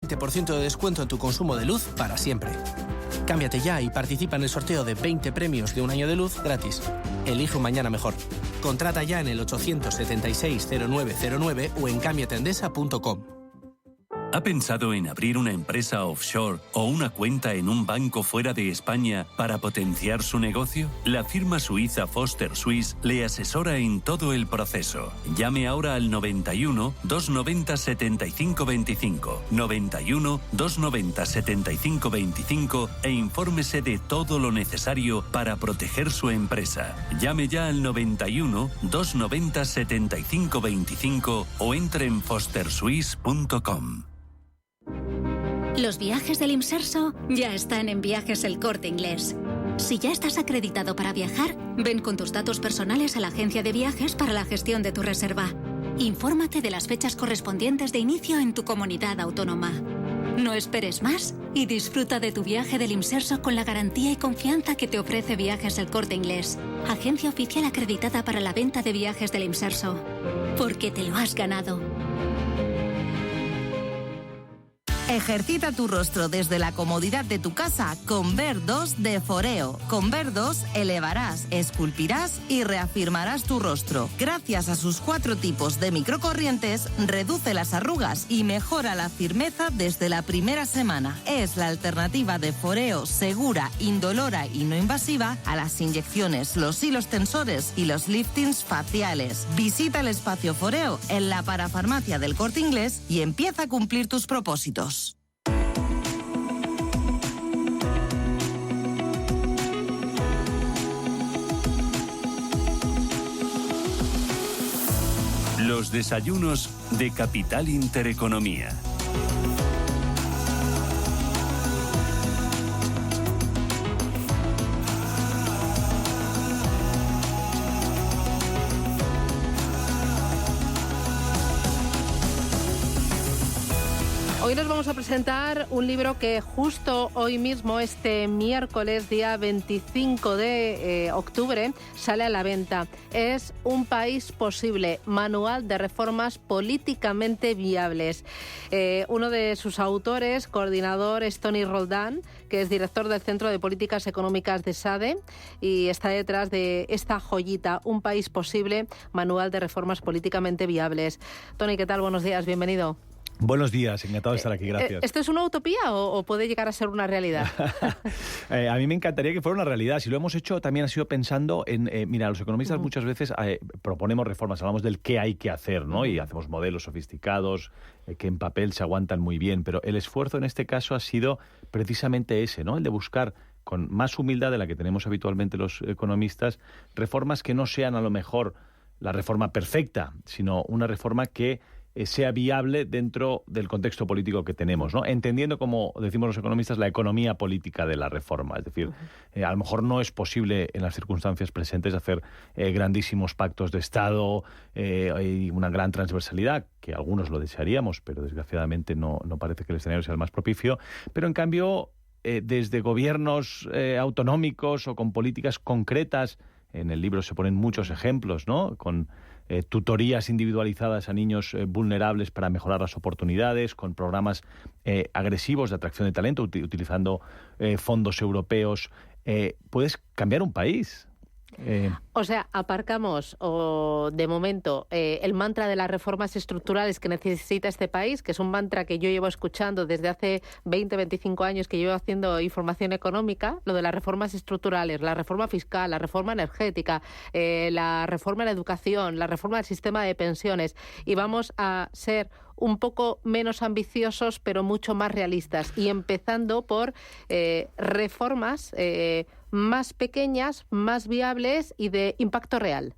20% de descuento en tu consumo de luz para siempre. Cámbiate ya y participa en el sorteo de 20 premios de un año de luz gratis. Elige un mañana mejor. Contrata ya en el 876-0909 o en cambiatendesa.com. ¿Ha pensado en abrir una empresa offshore o una cuenta en un banco fuera de España para potenciar su negocio? La firma suiza Foster Swiss le asesora en todo el proceso. Llame ahora al 91 290 75 25, 91 290 75 25 e infórmese de todo lo necesario para proteger su empresa. Llame ya al 91 290 75 25 o entre en fosterswiss.com. Los viajes del Imserso ya están en Viajes El Corte Inglés. Si ya estás acreditado para viajar, ven con tus datos personales a la agencia de viajes para la gestión de tu reserva. Infórmate de las fechas correspondientes de inicio en tu comunidad autónoma. No esperes más y disfruta de tu viaje del Imserso con la garantía y confianza que te ofrece Viajes El Corte Inglés, agencia oficial acreditada para la venta de viajes del Imserso. Porque te lo has ganado. Ejercita tu rostro desde la comodidad de tu casa con Ver2 de Foreo. Con Ver2 elevarás, esculpirás y reafirmarás tu rostro. Gracias a sus 4 tipos de microcorrientes, reduce las arrugas y mejora la firmeza desde la primera semana. Es la alternativa de Foreo segura, indolora y no invasiva a las inyecciones, los hilos tensores y los liftings faciales. Visita el espacio Foreo en la parafarmacia del Corte Inglés y empieza a cumplir tus propósitos. Los desayunos de Capital Intereconomía. Hoy nos vamos a presentar un libro que justo hoy mismo, este miércoles, día 25 de octubre, sale a la venta. Es Un país posible, manual de reformas políticamente viables. Uno de sus autores, coordinador, es Toni Roldán, que es director del Centro de Políticas Económicas de SADE y está detrás de esta joyita, Un país posible, manual de reformas políticamente viables. Toni, ¿qué tal? Buenos días, bienvenido. Buenos días, encantado de estar aquí, gracias. ¿Esto es una utopía o puede llegar a ser una realidad? A mí me encantaría que fuera una realidad. Si lo hemos hecho, también ha sido pensando en... mira, los economistas muchas veces proponemos reformas, hablamos del qué hay que hacer, ¿no? Y hacemos modelos sofisticados que en papel se aguantan muy bien, pero el esfuerzo en este caso ha sido precisamente ese, ¿no? El de buscar con más humildad de la que tenemos habitualmente los economistas, reformas que no sean a lo mejor la reforma perfecta, sino una reforma que sea viable dentro del contexto político que tenemos, ¿no? Entendiendo, como decimos los economistas, la economía política de la reforma. Es decir, a lo mejor no es posible en las circunstancias presentes hacer grandísimos pactos de Estado y una gran transversalidad, que algunos lo desearíamos, pero desgraciadamente no parece que el escenario sea el más propicio. Pero en cambio, desde gobiernos autonómicos o con políticas concretas, en el libro se ponen muchos ejemplos, ¿no? Con tutorías individualizadas a niños vulnerables para mejorar las oportunidades, con programas agresivos de atracción de talento, utilizando fondos europeos. Puedes cambiar un país. O sea, aparcamos de momento el mantra de las reformas estructurales que necesita este país, que es un mantra que yo llevo escuchando desde hace 20, 25 años que llevo haciendo información económica, lo de las reformas estructurales, la reforma fiscal, la reforma energética, la reforma en la educación, la reforma del sistema de pensiones, y vamos a ser un poco menos ambiciosos pero mucho más realistas, y empezando por reformas más pequeñas, más viables y de impacto real.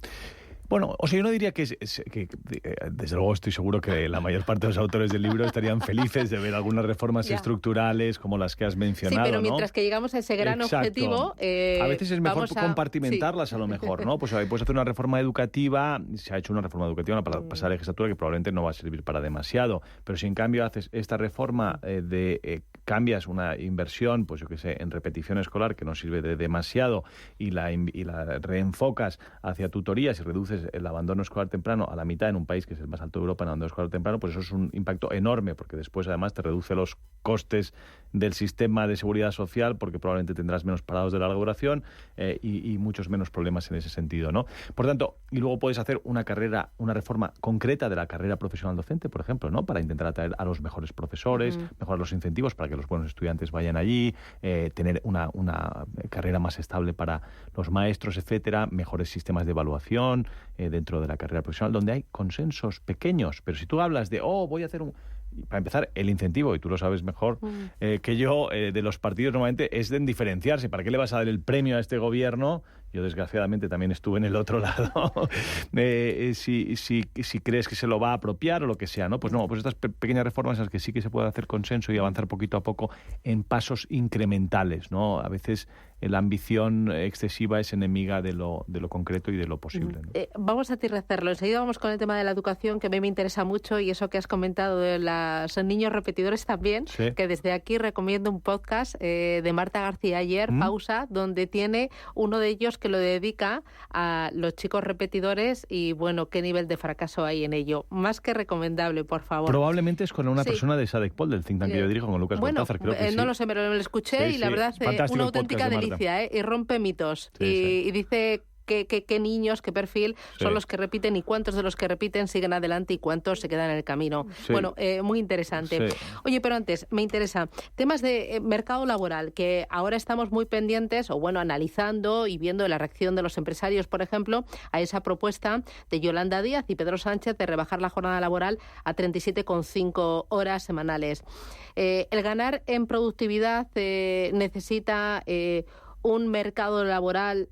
Bueno, o sea, yo no diría que desde luego estoy seguro que la mayor parte de los autores del libro estarían felices de ver algunas reformas estructurales como las que has mencionado, sí, pero ¿no? mientras que llegamos a ese gran objetivo... a veces es mejor compartimentarlas, a lo mejor, ¿no? Pues puedes hacer una reforma educativa, se ha hecho una reforma educativa en la pasada legislatura que probablemente no va a servir para demasiado, pero si en cambio haces esta reforma de cambias una inversión, pues yo qué sé, en repetición escolar que no sirve de demasiado y la reenfocas hacia tutorías y reduces el abandono escolar temprano a la mitad en un país que es el más alto de Europa en abandono escolar temprano, pues eso es un impacto enorme, porque después además te reduce los costes del sistema de seguridad social, porque probablemente tendrás menos parados de larga duración y muchos menos problemas en ese sentido, ¿no? Por tanto, y luego puedes hacer una reforma concreta de la carrera profesional docente, por ejemplo, ¿no? Para intentar atraer a los mejores profesores, mejorar los incentivos para que los buenos estudiantes vayan allí, tener una carrera más estable para los maestros, etcétera, mejores sistemas de evaluación dentro de la carrera profesional, donde hay consensos pequeños. Pero si tú hablas de, voy a hacer para empezar, el incentivo, y tú lo sabes mejor que yo, de los partidos normalmente es de diferenciarse. ¿Para qué le vas a dar el premio a este gobierno? Yo, desgraciadamente, también estuve en el otro lado. Si crees que se lo va a apropiar o lo que sea, ¿no? Pues no, pues estas pequeñas reformas en las que sí que se puede hacer consenso y avanzar poquito a poco en pasos incrementales, ¿no? A veces la ambición excesiva es enemiga de lo concreto y de lo posible, ¿no? Vamos a aterrizarlo. Enseguida vamos con el tema de la educación, que a mí me interesa mucho, y eso que has comentado de los niños repetidores también, sí. Que desde aquí recomiendo un podcast de Marta García Ayer, Pausa, donde tiene uno de ellos que lo dedica a los chicos repetidores y, bueno, qué nivel de fracaso hay en ello. Más que recomendable, por favor. Probablemente es con una persona de SADECPOL, del think tank que yo dirijo, con Lucas Cortázar, creo que sí. No lo sé, pero lo escuché y la verdad es una auténtica delicia, y rompe mitos. Y dice qué niños, qué perfil son los que repiten y cuántos de los que repiten siguen adelante y cuántos se quedan en el camino. Sí. Bueno, muy interesante. Sí. Oye, pero antes, me interesa temas de mercado laboral, que ahora estamos muy pendientes, o bueno, analizando y viendo la reacción de los empresarios, por ejemplo, a esa propuesta de Yolanda Díaz y Pedro Sánchez de rebajar la jornada laboral a 37,5 horas semanales. El ganar en productividad necesita un mercado laboral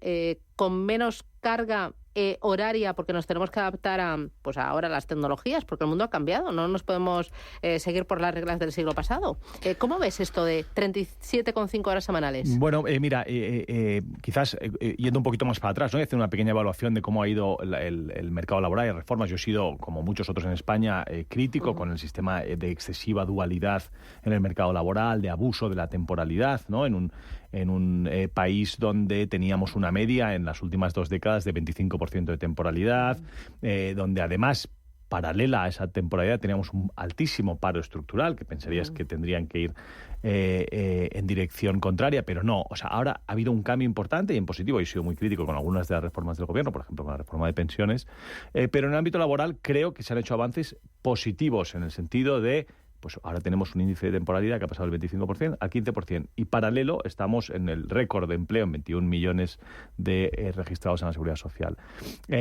con menos carga horaria, porque nos tenemos que adaptar a ahora las tecnologías, porque el mundo ha cambiado, no nos podemos seguir por las reglas del siglo pasado. ¿Cómo ves esto de 37,5 horas semanales? Bueno, mira, quizás yendo un poquito más para atrás, ¿no? Y hacer una pequeña evaluación de cómo ha ido el mercado laboral y reformas. Yo he sido, como muchos otros en España, crítico con el sistema de excesiva dualidad en el mercado laboral, de abuso de la temporalidad, ¿no? En un país donde teníamos una media en las últimas 2 décadas de 25% de temporalidad, donde además, paralela a esa temporalidad, teníamos un altísimo paro estructural, que pensarías que tendrían que ir en dirección contraria, pero no. O sea, ahora ha habido un cambio importante y en positivo. Yo he sido muy crítico con algunas de las reformas del gobierno, por ejemplo, con la reforma de pensiones, pero en el ámbito laboral creo que se han hecho avances positivos en el sentido de, pues ahora tenemos un índice de temporalidad que ha pasado del 25% al 15%. Y paralelo estamos en el récord de empleo, en 21 millones de registrados en la Seguridad Social.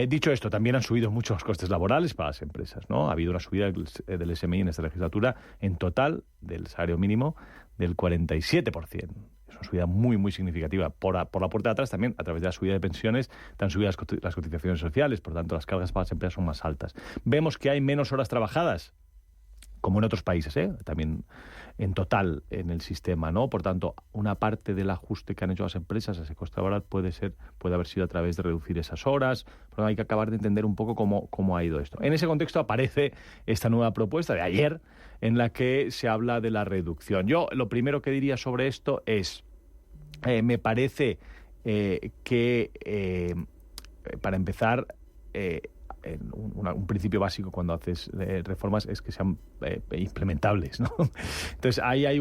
Dicho esto, también han subido mucho los costes laborales para las empresas, ¿no? Ha habido una subida del SMI en esta legislatura en total del salario mínimo del 47%. Es una subida muy, muy significativa. Por la puerta de atrás también, a través de la subida de pensiones, han subido las cotizaciones sociales. Por tanto, las cargas para las empresas son más altas. Vemos que hay menos horas trabajadas, como en otros países, también en total en el sistema, ¿no? Por tanto, una parte del ajuste que han hecho las empresas a ese coste laboral puede haber sido a través de reducir esas horas, pero hay que acabar de entender un poco cómo ha ido esto. En ese contexto aparece esta nueva propuesta de ayer, en la que se habla de la reducción. Yo lo primero que diría sobre esto es, me parece que, para empezar, un principio básico cuando haces reformas es que sean implementables, ¿no? Entonces ahí hay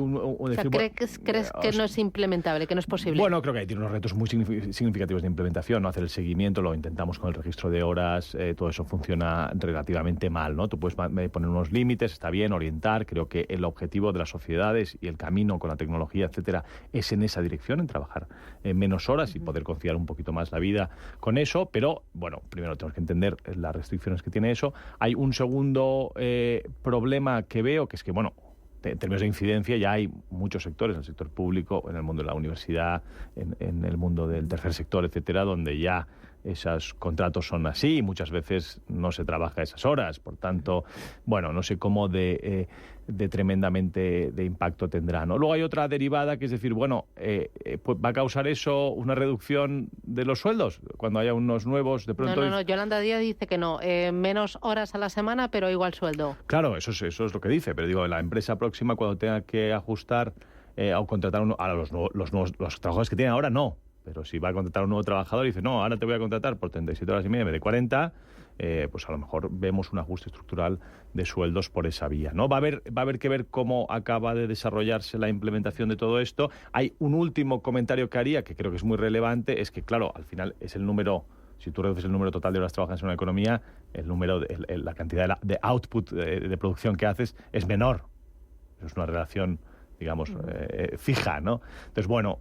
¿crees que no es implementable, que no es posible? Bueno, creo que tiene unos retos muy significativos de implementación, ¿no? Hacer el seguimiento, lo intentamos con el registro de horas, todo eso funciona relativamente mal, ¿no? Tú puedes poner unos límites, está bien, orientar. Creo que el objetivo de las sociedades y el camino con la tecnología, etcétera, es en esa dirección, en trabajar menos horas y poder conciliar un poquito más la vida con eso. Pero, bueno, primero tenemos que entender las restricciones que tiene eso. Hay un segundo problema que veo, que es que, bueno, en términos de incidencia ya hay muchos sectores, en el sector público, en el mundo de la universidad, en el mundo del tercer sector, etcétera, donde ya esos contratos son así y muchas veces no se trabaja esas horas. Por tanto, bueno, no sé cómo de tremendamente de impacto tendrá, ¿no? Luego hay otra derivada, que es decir, bueno, pues ¿va a causar eso una reducción de los sueldos cuando haya unos nuevos de pronto? No, Yolanda Díaz dice que no, menos horas a la semana, pero igual sueldo. Claro, eso es lo que dice, pero digo, la empresa próxima, cuando tenga que ajustar o contratar a los trabajadores que tienen ahora, no. Pero si va a contratar a un nuevo trabajador y dice, no, ahora te voy a contratar por 37 horas y media en vez de 40, pues a lo mejor vemos un ajuste estructural de sueldos por esa vía, ¿no? Va a haber que ver cómo acaba de desarrollarse la implementación de todo esto. Hay un último comentario que haría, que creo que es muy relevante, es que, claro, al final es el número, si tú reduces el número total de horas trabajadas en una economía, el número, la cantidad de output, de producción que haces es menor. Eso es una relación, digamos, fija, ¿no? Entonces, bueno,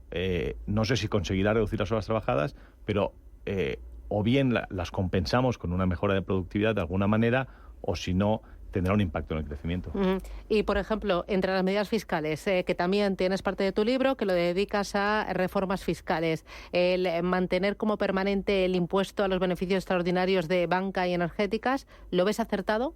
no sé si conseguirá reducir las horas trabajadas, pero o bien las compensamos con una mejora de productividad de alguna manera, o si no, tendrá un impacto en el crecimiento. Y, por ejemplo, entre las medidas fiscales, que también tienes parte de tu libro, que lo dedicas a reformas fiscales, el mantener como permanente el impuesto a los beneficios extraordinarios de banca y energéticas, ¿lo ves acertado?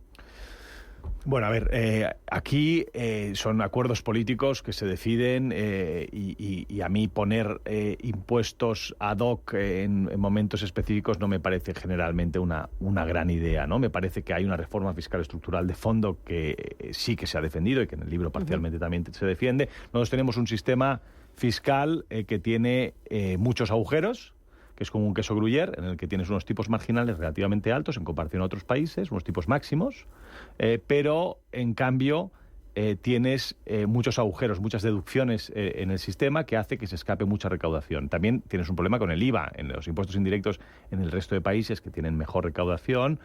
Bueno, a ver, aquí son acuerdos políticos que se deciden y a mí poner impuestos ad hoc en momentos específicos no me parece generalmente una gran idea, ¿no? Me parece que hay una reforma fiscal estructural de fondo que sí que se ha defendido y que en el libro parcialmente también se defiende. Nosotros tenemos un sistema fiscal que tiene muchos agujeros, que es como un queso gruyère, en el que tienes unos tipos marginales relativamente altos en comparación a otros países, unos tipos máximos, pero en cambio tienes muchos agujeros, muchas deducciones en el sistema que hace que se escape mucha recaudación. También tienes un problema con el IVA, en los impuestos indirectos en el resto de países que tienen mejor recaudación.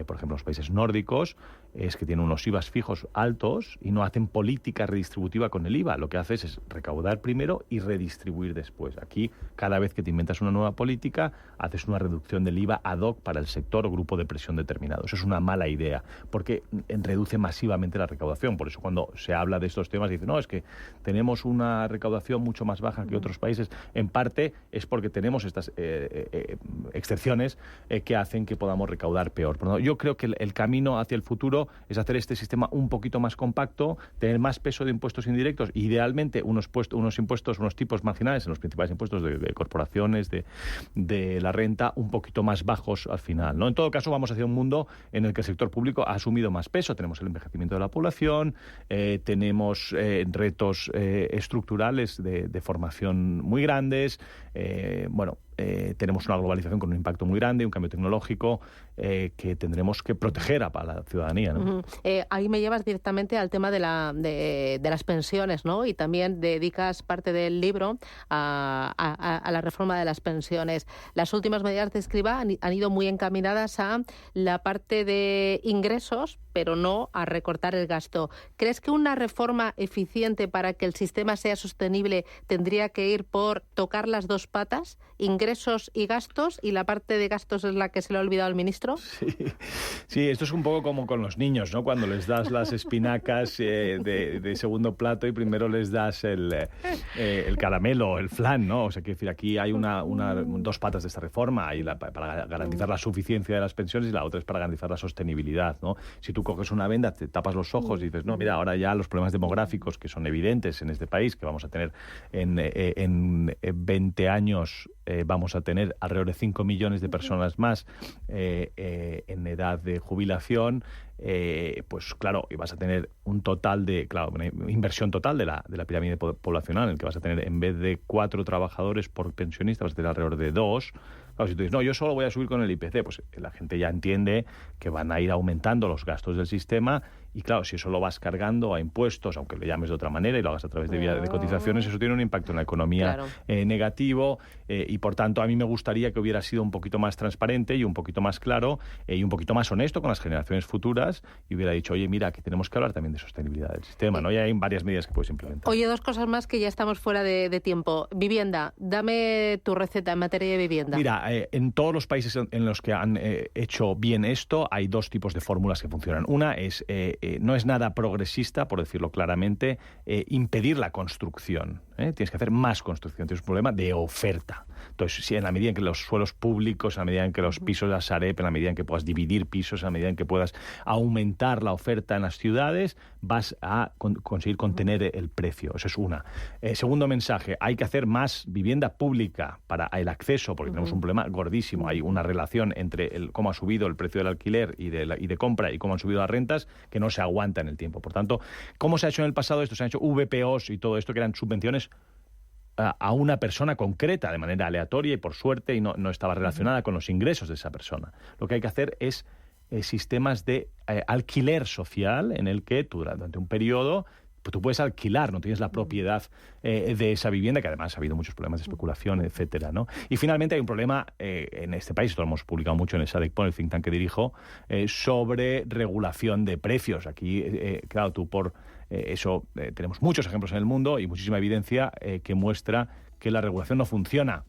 Por ejemplo, los países nórdicos, es que tienen unos IVAs fijos altos y no hacen política redistributiva con el IVA. Lo que haces es recaudar primero y redistribuir después. Aquí, cada vez que te inventas una nueva política, haces una reducción del IVA ad hoc para el sector o grupo de presión determinado. Eso es una mala idea, porque reduce masivamente la recaudación. Por eso cuando se habla de estos temas, dicen, no, es que tenemos una recaudación mucho más baja que otros países. En parte es porque tenemos estas excepciones que hacen que podamos recaudar peor. Por lo tanto, yo creo que el camino hacia el futuro es hacer este sistema un poquito más compacto, tener más peso de impuestos indirectos, idealmente unos impuestos, unos tipos marginales en los principales impuestos de corporaciones, de la renta, un poquito más bajos al final, ¿no? En todo caso, vamos hacia un mundo en el que el sector público ha asumido más peso. Tenemos el envejecimiento de la población, tenemos retos estructurales de formación muy grandes, tenemos una globalización con un impacto muy grande, un cambio tecnológico que tendremos que proteger a la ciudadanía, ¿no? Ahí me llevas directamente al tema de las pensiones, ¿no? Y también dedicas parte del libro a la reforma de las pensiones. Las últimas medidas de Escrivá han ido muy encaminadas a la parte de ingresos, pero no a recortar el gasto. ¿Crees que una reforma eficiente para que el sistema sea sostenible tendría que ir por tocar las dos patas, ingresos y gastos, y la parte de gastos es la que se le ha olvidado al ministro? Sí, esto es un poco como con los niños, ¿no? Cuando les das las espinacas de segundo plato y primero les das el caramelo, el flan, ¿no? O sea, quiero decir, aquí hay dos patas de esta reforma. Hay para garantizar la suficiencia de las pensiones y la otra es para garantizar la sostenibilidad, ¿no? Si tú coges una venda, te tapas los ojos y dices, no, mira, ahora ya los problemas demográficos que son evidentes en este país, que vamos a tener en 20 años, vamos a tener alrededor de 5 millones de personas más en edad de jubilación, pues claro, y vas a tener una inversión total de la pirámide poblacional, en el que vas a tener, en vez de 4 trabajadores por pensionista, vas a tener alrededor de 2. Claro, si tú dices, no, yo solo voy a subir con el IPC, pues la gente ya entiende que van a ir aumentando los gastos del sistema. Y claro, si eso lo vas cargando a impuestos, aunque lo llames de otra manera y lo hagas a través de cotizaciones, eso tiene un impacto en la economía negativo. Y por tanto, a mí me gustaría que hubiera sido un poquito más transparente y un poquito más claro y un poquito más honesto con las generaciones futuras, y hubiera dicho, oye, mira, que tenemos que hablar también de sostenibilidad del sistema, ¿no? Y hay varias medidas que puedes implementar. Oye, 2 cosas más que ya estamos fuera de tiempo. Vivienda, dame tu receta en materia de vivienda. Mira, en todos los países en los que han hecho bien esto, hay 2 tipos de fórmulas que funcionan. Una es, no es nada progresista, por decirlo claramente, impedir la construcción. Tienes que hacer más construcción. Tienes un problema de oferta. Entonces, si en la medida en que los suelos públicos, en la medida en que los pisos de la Sareb, en la medida en que puedas dividir pisos, en la medida en que puedas aumentar la oferta en las ciudades, vas a conseguir contener el precio. Eso es una. Segundo mensaje, hay que hacer más vivienda pública para el acceso, porque tenemos un problema gordísimo. Hay una relación entre cómo ha subido el precio del alquiler y de compra y cómo han subido las rentas que no se aguanta en el tiempo. Por tanto, ¿cómo se ha hecho en el pasado esto? Se han hecho VPOs y todo esto, que eran subvenciones a una persona concreta de manera aleatoria y por suerte, y no estaba relacionada con los ingresos de esa persona. Lo que hay que hacer es sistemas de alquiler social en el que tú, durante un periodo, pues tú puedes alquilar, no tienes la propiedad de esa vivienda, que además ha habido muchos problemas de especulación, etcétera, ¿no? Y finalmente hay un problema en este país, esto lo hemos publicado mucho en el SADECPON, el think tank que dirijo, sobre regulación de precios. Aquí, claro, tú por eso tenemos muchos ejemplos en el mundo y muchísima evidencia que muestra que la regulación no funciona.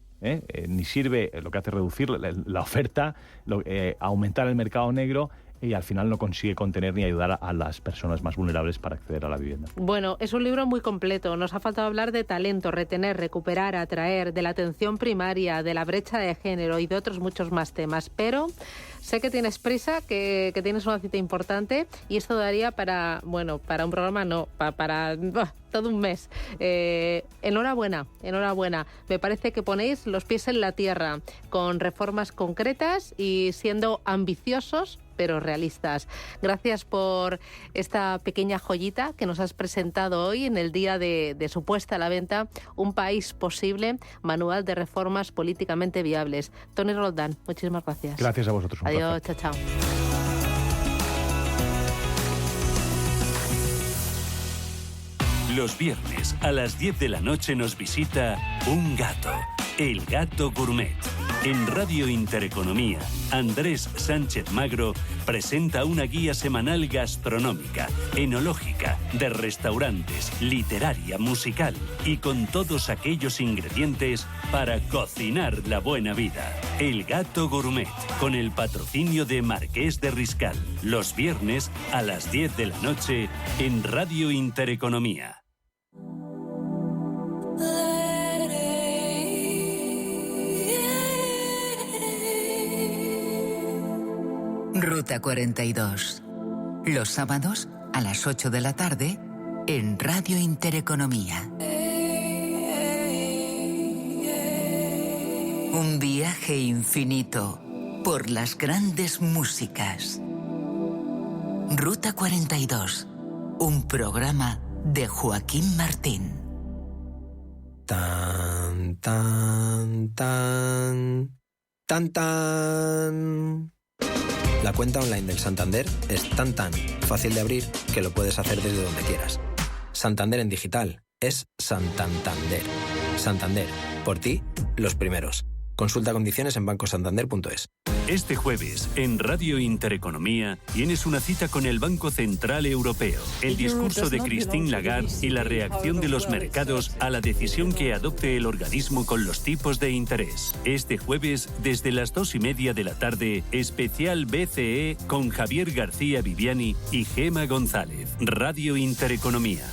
Ni sirve, lo que hace es reducir la oferta, aumentar el mercado negro, y al final no consigue contener ni ayudar a las personas más vulnerables para acceder a la vivienda. Bueno, es un libro muy completo. Nos ha faltado hablar de talento, retener, recuperar, atraer, de la atención primaria, de la brecha de género y de otros muchos más temas. Pero sé que tienes prisa, que tienes una cita importante y esto daría para un programa, para todo un mes. Enhorabuena. Me parece que ponéis los pies en la tierra con reformas concretas y siendo ambiciosos pero realistas. Gracias por esta pequeña joyita que nos has presentado hoy en el día de su puesta a la venta, Un país posible, manual de reformas políticamente viables. Toni Roldán, muchísimas gracias. Gracias a vosotros. Adiós, chao. Los viernes a las 10 de la noche nos visita un gato, el Gato Gourmet. En Radio Intereconomía, Andrés Sánchez Magro presenta una guía semanal gastronómica, enológica, de restaurantes, literaria, musical y con todos aquellos ingredientes para cocinar la buena vida. El Gato Gourmet, con el patrocinio de Marqués de Riscal. Los viernes a las 10 de la noche en Radio Intereconomía. Ruta 42. Los sábados a las 8 de la tarde en Radio Intereconomía. Un viaje infinito por las grandes músicas. Ruta 42. Un programa de Joaquín Martín. Tan, tan, tan, tan, tan. La cuenta online del Santander es tan fácil de abrir que lo puedes hacer desde donde quieras. Santander en digital es Santander. Santander, por ti, los primeros. Consulta condiciones en bancosantander.es. Este jueves, en Radio Intereconomía, tienes una cita con el Banco Central Europeo, el discurso de Christine Lagarde y la reacción de los mercados a la decisión que adopte el organismo con los tipos de interés. Este jueves, desde las 2:30 de la tarde, especial BCE con Javier García Viviani y Gema González. Radio Intereconomía.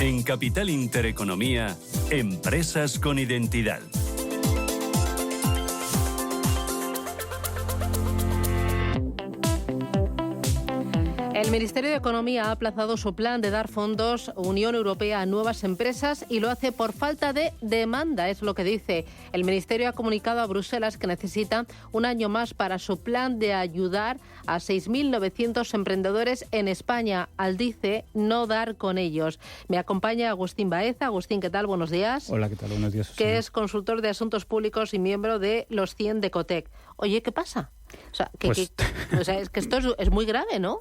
En Capital Intereconomía, empresas con identidad. El Ministerio de Economía ha aplazado su plan de dar fondos Unión Europea a nuevas empresas y lo hace por falta de demanda, es lo que dice. El Ministerio ha comunicado a Bruselas que necesita un año más para su plan de ayudar a 6.900 emprendedores en España, al dice no dar con ellos. Me acompaña Agustín Baeza. Agustín, ¿qué tal? Buenos días. Hola, ¿qué tal? Buenos días, Susana. Que es consultor de asuntos públicos y miembro de los 100 de Ecotec. Oye, ¿qué pasa? O sea, es que esto es muy grave, ¿no?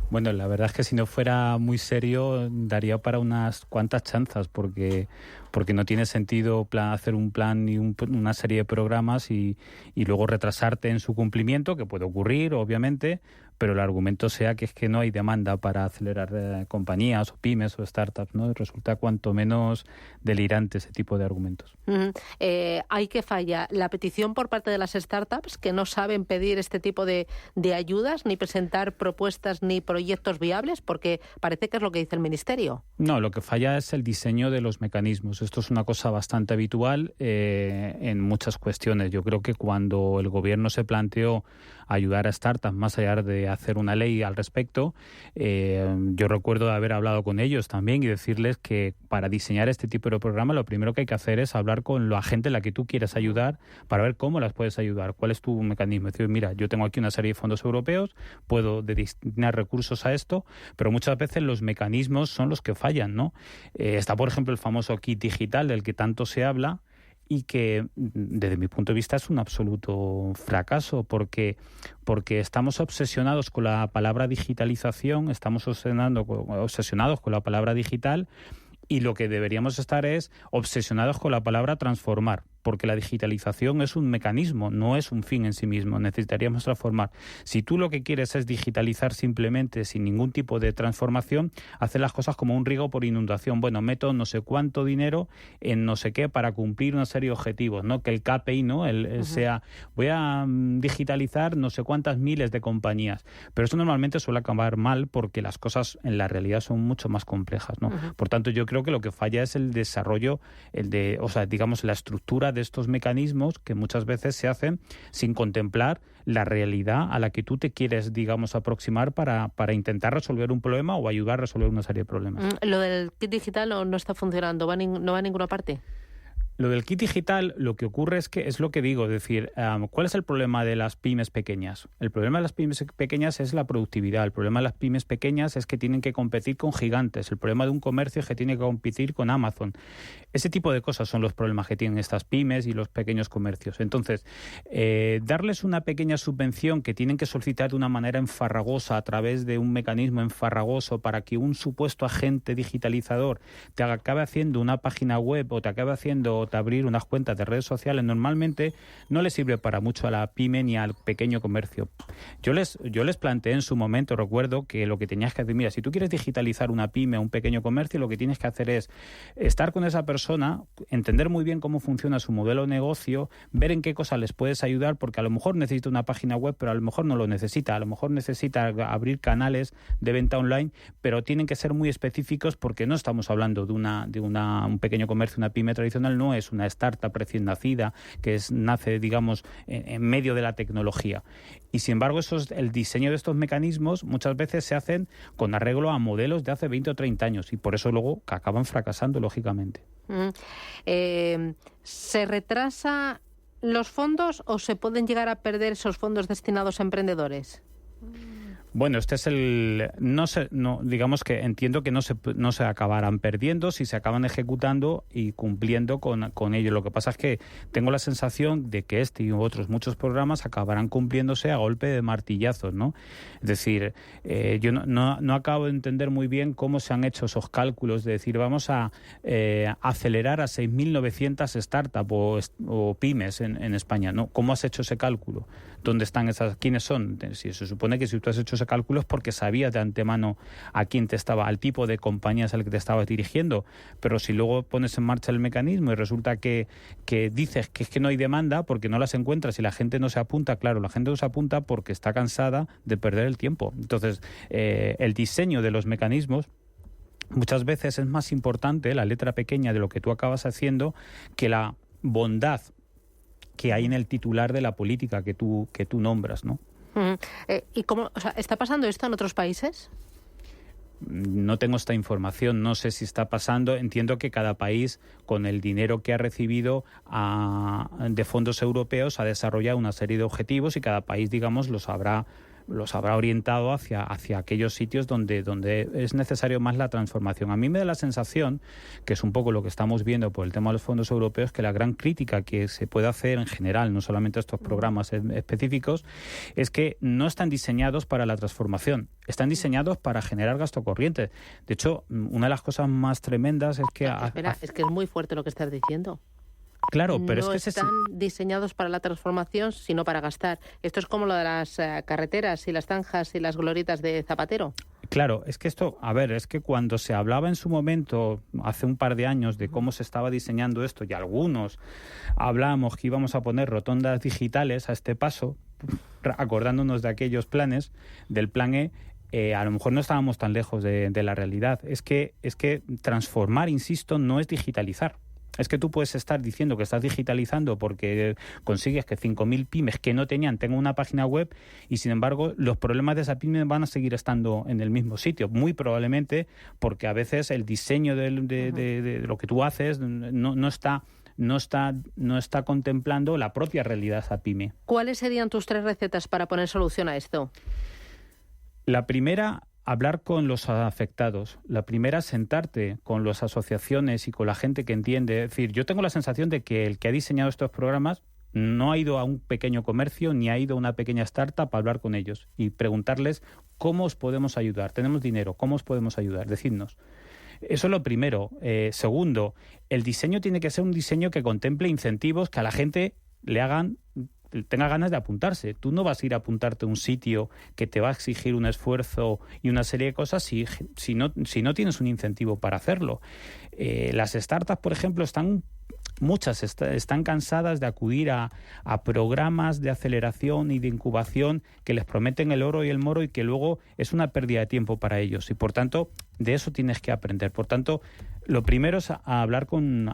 Bueno, la verdad es que si no fuera muy serio daría para unas cuantas chanzas, porque porque no tiene sentido hacer un plan y una serie de programas y luego retrasarte en su cumplimiento, que puede ocurrir, obviamente, pero el argumento sea que es que no hay demanda para acelerar compañías o pymes o startups, ¿no? Resulta cuanto menos delirante ese tipo de argumentos. Hay que falla la petición por parte de las startups, que no saben pedir este tipo de ayudas, ni presentar propuestas ni proyectos viables, porque parece que es lo que dice el Ministerio. No, lo que falla es el diseño de los mecanismos. Esto es una cosa bastante habitual en muchas cuestiones. Yo creo que cuando el gobierno se planteó ayudar a startups, más allá de hacer una ley al respecto, yo recuerdo de haber hablado con ellos también y decirles que para diseñar este tipo de programa lo primero que hay que hacer es hablar con la gente a la que tú quieres ayudar para ver cómo las puedes ayudar, cuál es tu mecanismo. Es decir, mira, yo tengo aquí una serie de fondos europeos, puedo destinar recursos a esto, pero muchas veces los mecanismos son los que fallan, ¿no? Está, por ejemplo, el famoso kit digital del que tanto se habla, y que desde mi punto de vista es un absoluto fracaso porque estamos obsesionados con la palabra digitalización, estamos obsesionados con la palabra digital, y lo que deberíamos estar es obsesionados con la palabra transformar, porque la digitalización es un mecanismo, no es un fin en sí mismo. Necesitaríamos transformar. Si tú lo que quieres es digitalizar simplemente sin ningún tipo de transformación, hacer las cosas como un riego por inundación. Bueno, meto no sé cuánto dinero en no sé qué para cumplir una serie de objetivos, ¿no? Que el KPI, ¿no? Sea, voy a digitalizar no sé cuántas miles de compañías. Pero eso normalmente suele acabar mal porque las cosas en la realidad son mucho más complejas, ¿no? Por tanto, yo creo que lo que falla es el desarrollo, digamos, la estructura de estos mecanismos que muchas veces se hacen sin contemplar la realidad a la que tú te quieres, digamos, aproximar para intentar resolver un problema o ayudar a resolver una serie de problemas. Lo del kit digital no está funcionando, no va a ninguna parte. Lo del kit digital, lo que ocurre es que es lo que digo, es decir, ¿cuál es el problema de las pymes pequeñas? El problema de las pymes pequeñas es la productividad. El problema de las pymes pequeñas es que tienen que competir con gigantes. El problema de un comercio es que tiene que competir con Amazon. Ese tipo de cosas son los problemas que tienen estas pymes y los pequeños comercios. Entonces, darles una pequeña subvención que tienen que solicitar de una manera enfarragosa a través de un mecanismo enfarragoso para que un supuesto agente digitalizador te acabe haciendo una página web o te acabe haciendo abrir unas cuentas de redes sociales, normalmente no le sirve para mucho a la pyme ni al pequeño comercio. Yo les planteé en su momento, recuerdo, que lo que tenías que hacer, mira, si tú quieres digitalizar una pyme o un pequeño comercio, lo que tienes que hacer es estar con esa persona, entender muy bien cómo funciona su modelo de negocio, ver en qué cosas les puedes ayudar, porque a lo mejor necesita una página web, pero a lo mejor no lo necesita, a lo mejor necesita abrir canales de venta online, pero tienen que ser muy específicos porque no estamos hablando de un pequeño comercio, una pyme tradicional, no es una startup recién nacida que nace, digamos, en medio de la tecnología. Y sin embargo, el diseño de estos mecanismos muchas veces se hacen con arreglo a modelos de hace 20 o 30 años y por eso luego acaban fracasando, lógicamente. ¿Se retrasa los fondos o se pueden llegar a perder esos fondos destinados a emprendedores? Bueno, este es digamos que entiendo que no se acabarán perdiendo si se acaban ejecutando y cumpliendo con ello. Lo que pasa es que tengo la sensación de que este y otros muchos programas acabarán cumpliéndose a golpe de martillazos, ¿no? Es decir, yo no acabo de entender muy bien cómo se han hecho esos cálculos de decir vamos a acelerar a 6.900 startups o pymes en España, ¿no? ¿Cómo has hecho ese cálculo? ¿Dónde están esas? ¿Quiénes son? Si se supone que si tú has hecho ese cálculo es porque sabías de antemano al tipo de compañías al que te estabas dirigiendo, pero si luego pones en marcha el mecanismo y resulta que dices que es que no hay demanda porque no las encuentras y la gente no se apunta, claro, la gente no se apunta porque está cansada de perder el tiempo. Entonces, el diseño de los mecanismos muchas veces es más importante, la letra pequeña de lo que tú acabas haciendo, que la bondad que hay en el titular de la política que tú nombras, ¿no? ¿Y cómo, está pasando esto en otros países? No tengo esta información, no sé si está pasando. Entiendo que cada país, con el dinero que ha recibido de fondos europeos, ha desarrollado una serie de objetivos y cada país, digamos, los habrá los habrá orientado hacia aquellos sitios donde es necesario más la transformación. A mí me da la sensación, que es un poco lo que estamos viendo por el tema de los fondos europeos, que la gran crítica que se puede hacer en general, no solamente a estos programas específicos, es que no están diseñados para la transformación, están diseñados para generar gasto corriente. De hecho, una de las cosas más tremendas es que... Espera, es que es muy fuerte lo que estás diciendo. Claro, pero no es que están diseñados para la transformación, sino para gastar. Esto es como lo de las carreteras y las zanjas y las glorietas de Zapatero. Claro, es que esto, es que cuando se hablaba en su momento, hace un par de años, de cómo se estaba diseñando esto, y algunos hablábamos que íbamos a poner rotondas digitales a este paso, acordándonos de aquellos planes, del plan E, a lo mejor no estábamos tan lejos de la realidad. Es que transformar, insisto, no es digitalizar. Es que tú puedes estar diciendo que estás digitalizando porque consigues que 5.000 pymes que no tengan una página web y, sin embargo, los problemas de esa pyme van a seguir estando en el mismo sitio. Muy probablemente porque a veces el diseño de lo que tú haces no está contemplando la propia realidad de esa pyme. ¿Cuáles serían tus 3 recetas para poner solución a esto? La primera, hablar con los afectados. La primera, sentarte con las asociaciones y con la gente que entiende. Es decir, yo tengo la sensación de que el que ha diseñado estos programas no ha ido a un pequeño comercio ni ha ido a una pequeña startup a hablar con ellos y preguntarles cómo os podemos ayudar. Tenemos dinero, ¿cómo os podemos ayudar? Decidnos. Eso es lo primero. Segundo, el diseño tiene que ser un diseño que contemple incentivos que a la gente tenga ganas de apuntarse. Tú no vas a ir a apuntarte a un sitio que te va a exigir un esfuerzo y una serie de cosas si no tienes un incentivo para hacerlo. Las startups, por ejemplo, muchas están cansadas de acudir a programas de aceleración y de incubación que les prometen el oro y el moro y que luego es una pérdida de tiempo para ellos. Y, por tanto, de eso tienes que aprender. Por tanto, lo primero es hablar con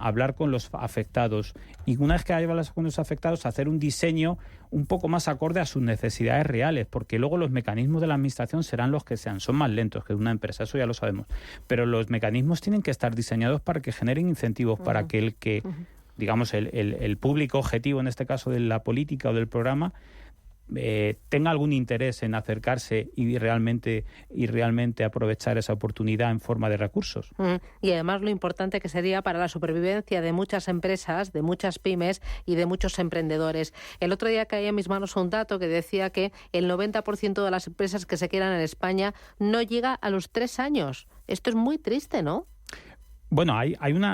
los afectados. Y una vez que hablas con los afectados, hacer un diseño un poco más acorde a sus necesidades reales, porque luego los mecanismos de la administración serán los que sean. Son más lentos que una empresa, eso ya lo sabemos. Pero los mecanismos tienen que estar diseñados para que generen incentivos, para que digamos, el público objetivo, en este caso de la política o del programa, tenga algún interés en acercarse y realmente aprovechar esa oportunidad en forma de recursos. Y además lo importante que sería para la supervivencia de muchas empresas, de muchas pymes y de muchos emprendedores. El otro día caía en mis manos un dato que decía que el 90% de las empresas que se crean en España no llega a los 3 años. Esto es muy triste, ¿no? Bueno,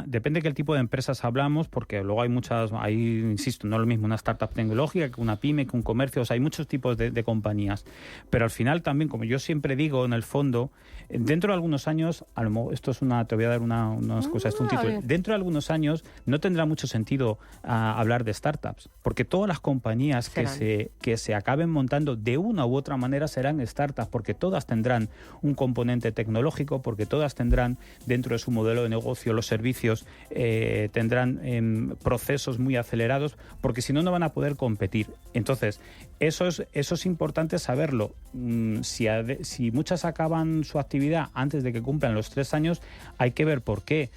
depende de qué tipo de empresas hablamos, porque luego insisto, no es lo mismo una startup tecnológica que una pyme, que un comercio, o sea, hay muchos tipos de compañías. Pero al final también, como yo siempre digo, en el fondo, dentro de algunos años, te voy a dar unas cosas, un título. Dentro de algunos años no tendrá mucho sentido hablar de startups, porque todas las compañías que se acaben montando de una u otra manera serán startups, porque todas tendrán un componente tecnológico, porque todas tendrán dentro de su modelo de negocio los servicios, tendrán procesos muy acelerados, porque si no, no van a poder competir. Entonces, eso es importante saberlo. Si muchas acaban su actividad antes de que cumplan los 3 años, hay que ver por qué.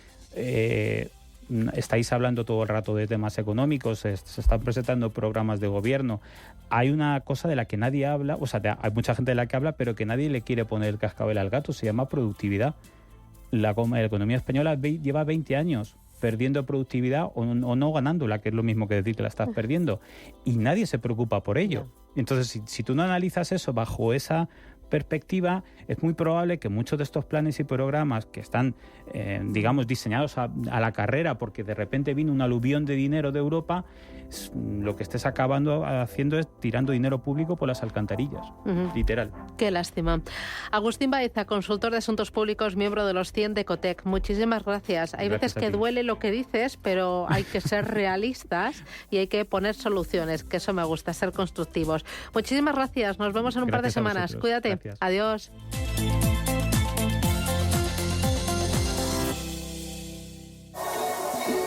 Estáis hablando todo el rato de temas económicos, se están presentando programas de gobierno. Hay una cosa de la que nadie habla, o sea, hay mucha gente de la que habla, pero que nadie le quiere poner el cascabel al gato, se llama productividad. La economía española lleva 20 años perdiendo productividad o no ganándola, que es lo mismo que decir que la estás perdiendo, y nadie se preocupa por ello. Entonces, si tú no analizas eso bajo esa perspectiva, es muy probable que muchos de estos planes y programas que están, diseñados a la carrera, porque de repente vino un aluvión de dinero de Europa, lo que estés acabando haciendo es tirando dinero público por las alcantarillas, literal. Qué lástima. Agustín Baeza, consultor de Asuntos Públicos, miembro de los 100 de Ecotec. Muchísimas gracias. Hay veces que duele lo que dices, pero hay que ser realistas y hay que poner soluciones, que eso me gusta, ser constructivos. Muchísimas gracias. Nos vemos en un par de semanas. Cuídate. Gracias. Adiós.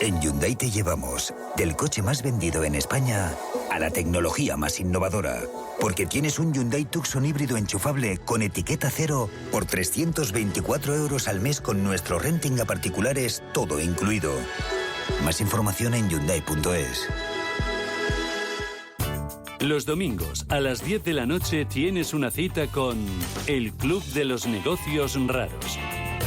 En Hyundai te llevamos del coche más vendido en España a la tecnología más innovadora. Porque tienes un Hyundai Tucson híbrido enchufable con etiqueta cero por 324 euros al mes con nuestro renting a particulares, todo incluido. Más información en Hyundai.es. Los domingos a las 10 de la noche tienes una cita con El Club de los Negocios Raros.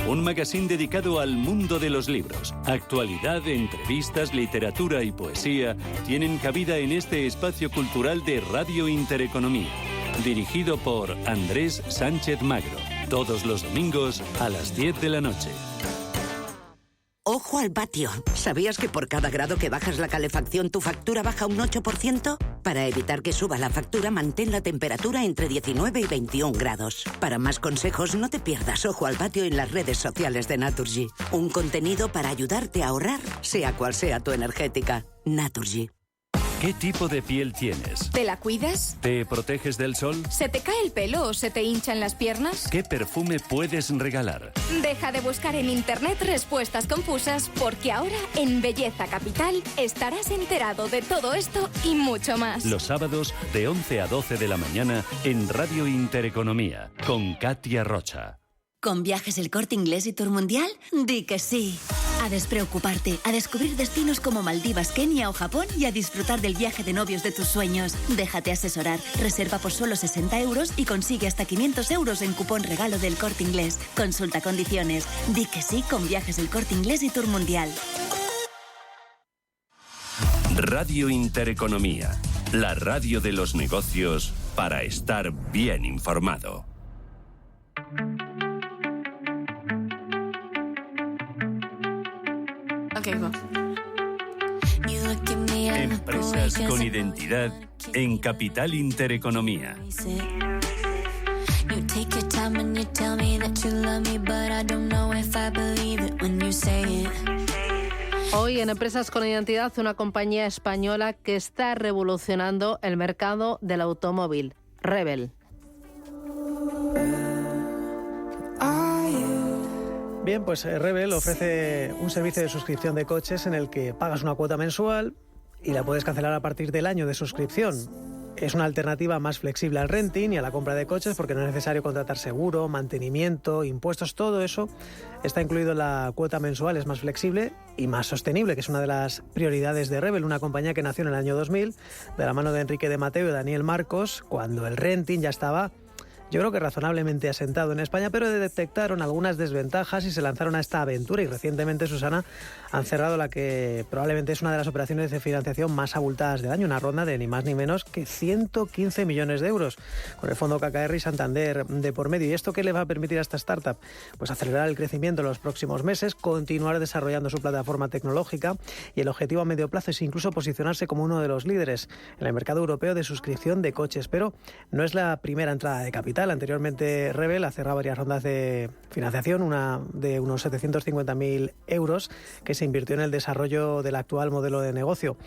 Un magazín dedicado al mundo de los libros. Actualidad, entrevistas, literatura y poesía tienen cabida en este espacio cultural de Radio Intereconomía. Dirigido por Andrés Sánchez Magro. Todos los domingos a las 10 de la noche. Ojo al patio. ¿Sabías que por cada grado que bajas la calefacción tu factura baja un 8%? Para evitar que suba la factura, mantén la temperatura entre 19 y 21 grados. Para más consejos, no te pierdas Ojo al patio en las redes sociales de Naturgy. Un contenido para ayudarte a ahorrar, sea cual sea tu energética. Naturgy. ¿Qué tipo de piel tienes? ¿Te la cuidas? ¿Te proteges del sol? ¿Se te cae el pelo o se te hinchan las piernas? ¿Qué perfume puedes regalar? Deja de buscar en internet respuestas confusas, porque ahora en Belleza Capital estarás enterado de todo esto y mucho más. Los sábados de 11 a 12 de la mañana en Radio Intereconomía con Katia Rocha. ¿Con Viajes El Corte Inglés y Tour Mundial? Di que sí. A despreocuparte, a descubrir destinos como Maldivas, Kenia o Japón y a disfrutar del viaje de novios de tus sueños. Déjate asesorar, reserva por solo 60 euros y consigue hasta 500 euros en cupón regalo del Corte Inglés. Consulta condiciones. Di que sí con Viajes El Corte Inglés y Tour Mundial. Radio Intereconomía, la radio de los negocios para estar bien informado. Empresas con identidad en Capital Intereconomía. Hoy en Empresas con Identidad, una compañía española que está revolucionando el mercado del automóvil, Rebel. Bien, pues Rebel ofrece un servicio de suscripción de coches en el que pagas una cuota mensual y la puedes cancelar a partir del año de suscripción. Es una alternativa más flexible al renting y a la compra de coches porque no es necesario contratar seguro, mantenimiento, impuestos, todo eso está incluido en la cuota mensual, es más flexible y más sostenible, que es una de las prioridades de Rebel, una compañía que nació en el año 2000 de la mano de Enrique de Mateo y Daniel Marcos, cuando el renting ya estaba, yo creo que razonablemente asentado en España, pero detectaron algunas desventajas y se lanzaron a esta aventura y recientemente, Susana, han cerrado la que probablemente es una de las operaciones de financiación más abultadas del año, una ronda de ni más ni menos que 115 millones de euros, con el fondo KKR y Santander de por medio. ¿Y esto qué le va a permitir a esta startup? Pues acelerar el crecimiento en los próximos meses, continuar desarrollando su plataforma tecnológica y el objetivo a medio plazo es incluso posicionarse como uno de los líderes en el mercado europeo de suscripción de coches. Pero no es la primera entrada de capital. Anteriormente Rebel ha cerrado varias rondas de financiación, una de unos 750.000 euros que se invirtió en el desarrollo del actual modelo de negocio.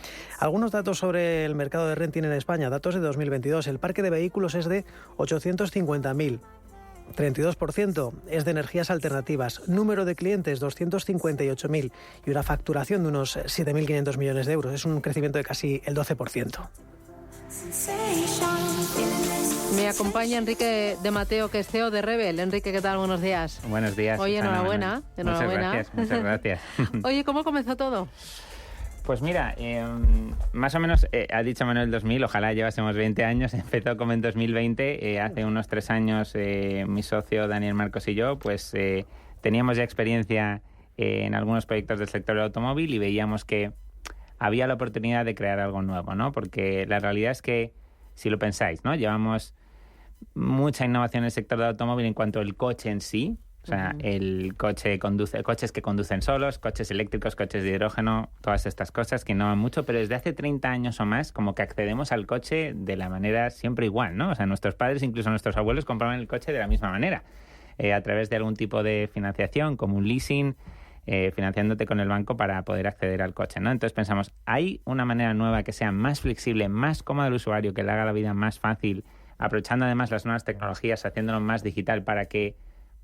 Algunos datos sobre el mercado de renting en España, datos de 2022. El parque de vehículos es de 850.000. 32% es de energías alternativas, número de clientes 258.000 y una facturación de unos 7.500 millones de euros. Es un crecimiento de casi el 12%. Me acompaña Enrique de Mateo, que es CEO de Rebel. Enrique, ¿qué tal? Buenos días. Buenos días. Oye, enhorabuena. Muchas gracias. Oye, ¿cómo comenzó todo? Pues mira, más o menos, ha dicho Manuel 2000, ojalá llevásemos 20 años, empezó como en 2020, hace unos 3 años mi socio Daniel Marcos y yo, pues teníamos ya experiencia en algunos proyectos del sector del automóvil y veíamos que había la oportunidad de crear algo nuevo, ¿no? Porque la realidad es que, si lo pensáis, ¿no? Llevamos mucha innovación en el sector del automóvil en cuanto al coche en sí. O sea, el coche coches que conducen solos, coches eléctricos, coches de hidrógeno, todas estas cosas que innovan mucho, pero desde hace 30 años o más como que accedemos al coche de la manera siempre igual, ¿no? O sea, nuestros padres, incluso nuestros abuelos, compraban el coche de la misma manera, a través de algún tipo de financiación, como un leasing, financiándote con el banco para poder acceder al coche, ¿no? Entonces pensamos, ¿hay una manera nueva que sea más flexible, más cómoda al usuario, que le haga la vida más fácil, aprovechando además las nuevas tecnologías, haciéndolo más digital para que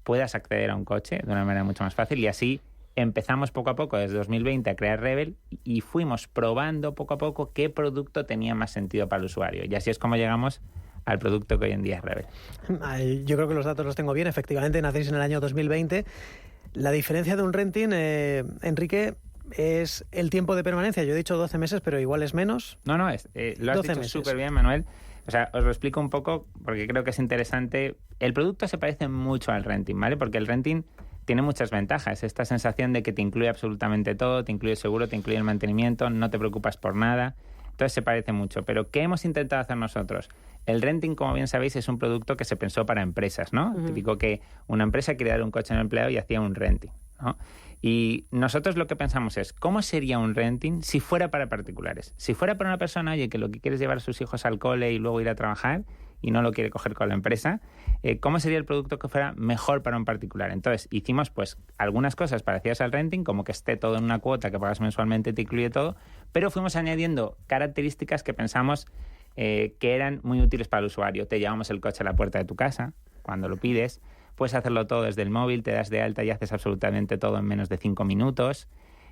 puedas acceder a un coche de una manera mucho más fácil? Y así empezamos poco a poco, desde 2020, a crear Rebel y fuimos probando poco a poco qué producto tenía más sentido para el usuario. Y así es como llegamos al producto que hoy en día es Rebel. Yo creo que los datos los tengo bien. Efectivamente, nacéis en el año 2020. La diferencia de un renting, Enrique, es el tiempo de permanencia. Yo he dicho 12 meses, pero igual es menos. No, lo has dicho súper bien, Manuel. O sea, os lo explico un poco porque creo que es interesante. El producto se parece mucho al renting, ¿vale? Porque el renting tiene muchas ventajas. Esta sensación de que te incluye absolutamente todo, te incluye el seguro, te incluye el mantenimiento, no te preocupas por nada. Entonces se parece mucho. Pero ¿qué hemos intentado hacer nosotros? El renting, como bien sabéis, es un producto que se pensó para empresas, ¿no? Típico que una empresa quería dar un coche a un empleado y hacía un renting, ¿no? Y nosotros lo que pensamos es, ¿cómo sería un renting si fuera para particulares? Si fuera para una persona, oye, que lo que quiere es llevar a sus hijos al cole y luego ir a trabajar y no lo quiere coger con la empresa, ¿cómo sería el producto que fuera mejor para un particular? Entonces, hicimos pues algunas cosas parecidas al renting, como que esté todo en una cuota que pagas mensualmente, te incluye todo, pero fuimos añadiendo características que pensamos que eran muy útiles para el usuario. Te llevamos el coche a la puerta de tu casa cuando lo pides. Puedes hacerlo todo desde el móvil, te das de alta y haces absolutamente todo en menos de 5 minutos.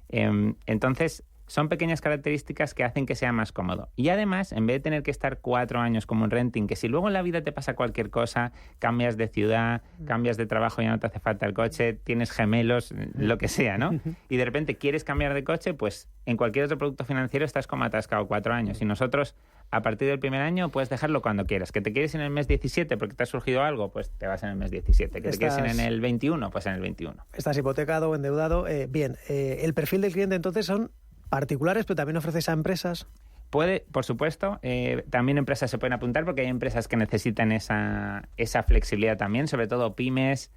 Entonces, son pequeñas características que hacen que sea más cómodo. Y además, en vez de tener que estar 4 años como un renting, que si luego en la vida te pasa cualquier cosa, cambias de ciudad, cambias de trabajo y ya no te hace falta el coche, tienes gemelos, lo que sea, ¿no? Y de repente quieres cambiar de coche, pues en cualquier otro producto financiero estás como atascado 4 años. Y nosotros, a partir del primer año, puedes dejarlo cuando quieras. Que te quieres en el mes 17 porque te ha surgido algo, pues te vas en el mes 17. Que te quieres en el 21, pues en el 21. Estás hipotecado o endeudado. Bien, el perfil del cliente entonces son particulares, pero también ofreces a empresas. Puede, por supuesto, también empresas se pueden apuntar porque hay empresas que necesitan esa flexibilidad también, sobre todo pymes,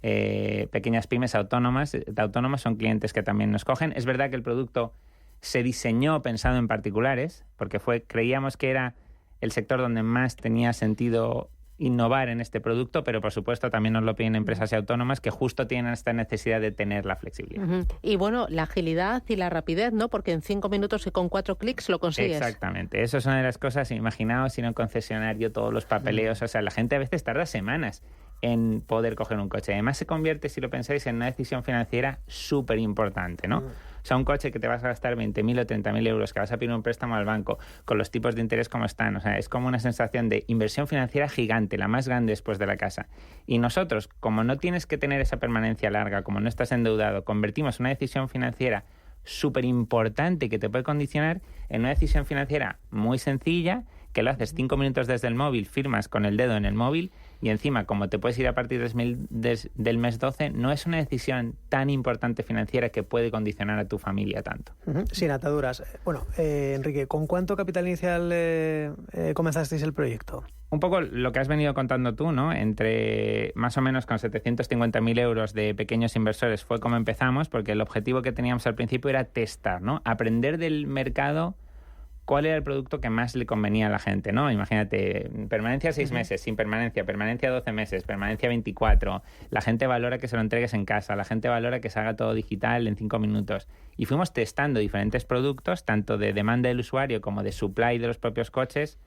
pequeñas pymes autónomas son clientes que también nos cogen. Es verdad que el producto se diseñó pensado en particulares, porque creíamos que era el sector donde más tenía sentido innovar en este producto, pero por supuesto también nos lo piden empresas y autónomas que justo tienen esta necesidad de tener la flexibilidad. Y bueno, la agilidad y la rapidez, ¿no? Porque en 5 minutos y con 4 clics lo consigues. Exactamente. Eso es una de las cosas. Imaginaos ir a un concesionario, todos los papeleos. O sea, la gente a veces tarda semanas en poder coger un coche. Además se convierte, si lo pensáis, en una decisión financiera súper importante, ¿no? O sea, un coche que te vas a gastar 20.000 o 30.000 euros, que vas a pedir un préstamo al banco, con los tipos de interés como están. O sea, es como una sensación de inversión financiera gigante, la más grande después de la casa. Y nosotros, como no tienes que tener esa permanencia larga, como no estás endeudado, convertimos una decisión financiera súper importante que te puede condicionar en una decisión financiera muy sencilla, que lo haces 5 minutos desde el móvil, firmas con el dedo en el móvil y encima, como te puedes ir a partir del mes 12, no es una decisión tan importante financiera que puede condicionar a tu familia tanto. Sin ataduras. Bueno, Enrique, ¿con cuánto capital inicial comenzasteis el proyecto? Un poco lo que has venido contando tú, ¿no? Entre más o menos con 750.000 euros de pequeños inversores fue como empezamos, porque el objetivo que teníamos al principio era testar, ¿no? Aprender del mercado cuál era el producto que más le convenía a la gente, ¿no? Imagínate, permanencia 6 meses, sin permanencia 12 meses, permanencia 24. La gente valora que se lo entregues en casa, la gente valora que se haga todo digital en 5 minutos. Y fuimos testando diferentes productos, tanto de demanda del usuario como de supply de los propios coches,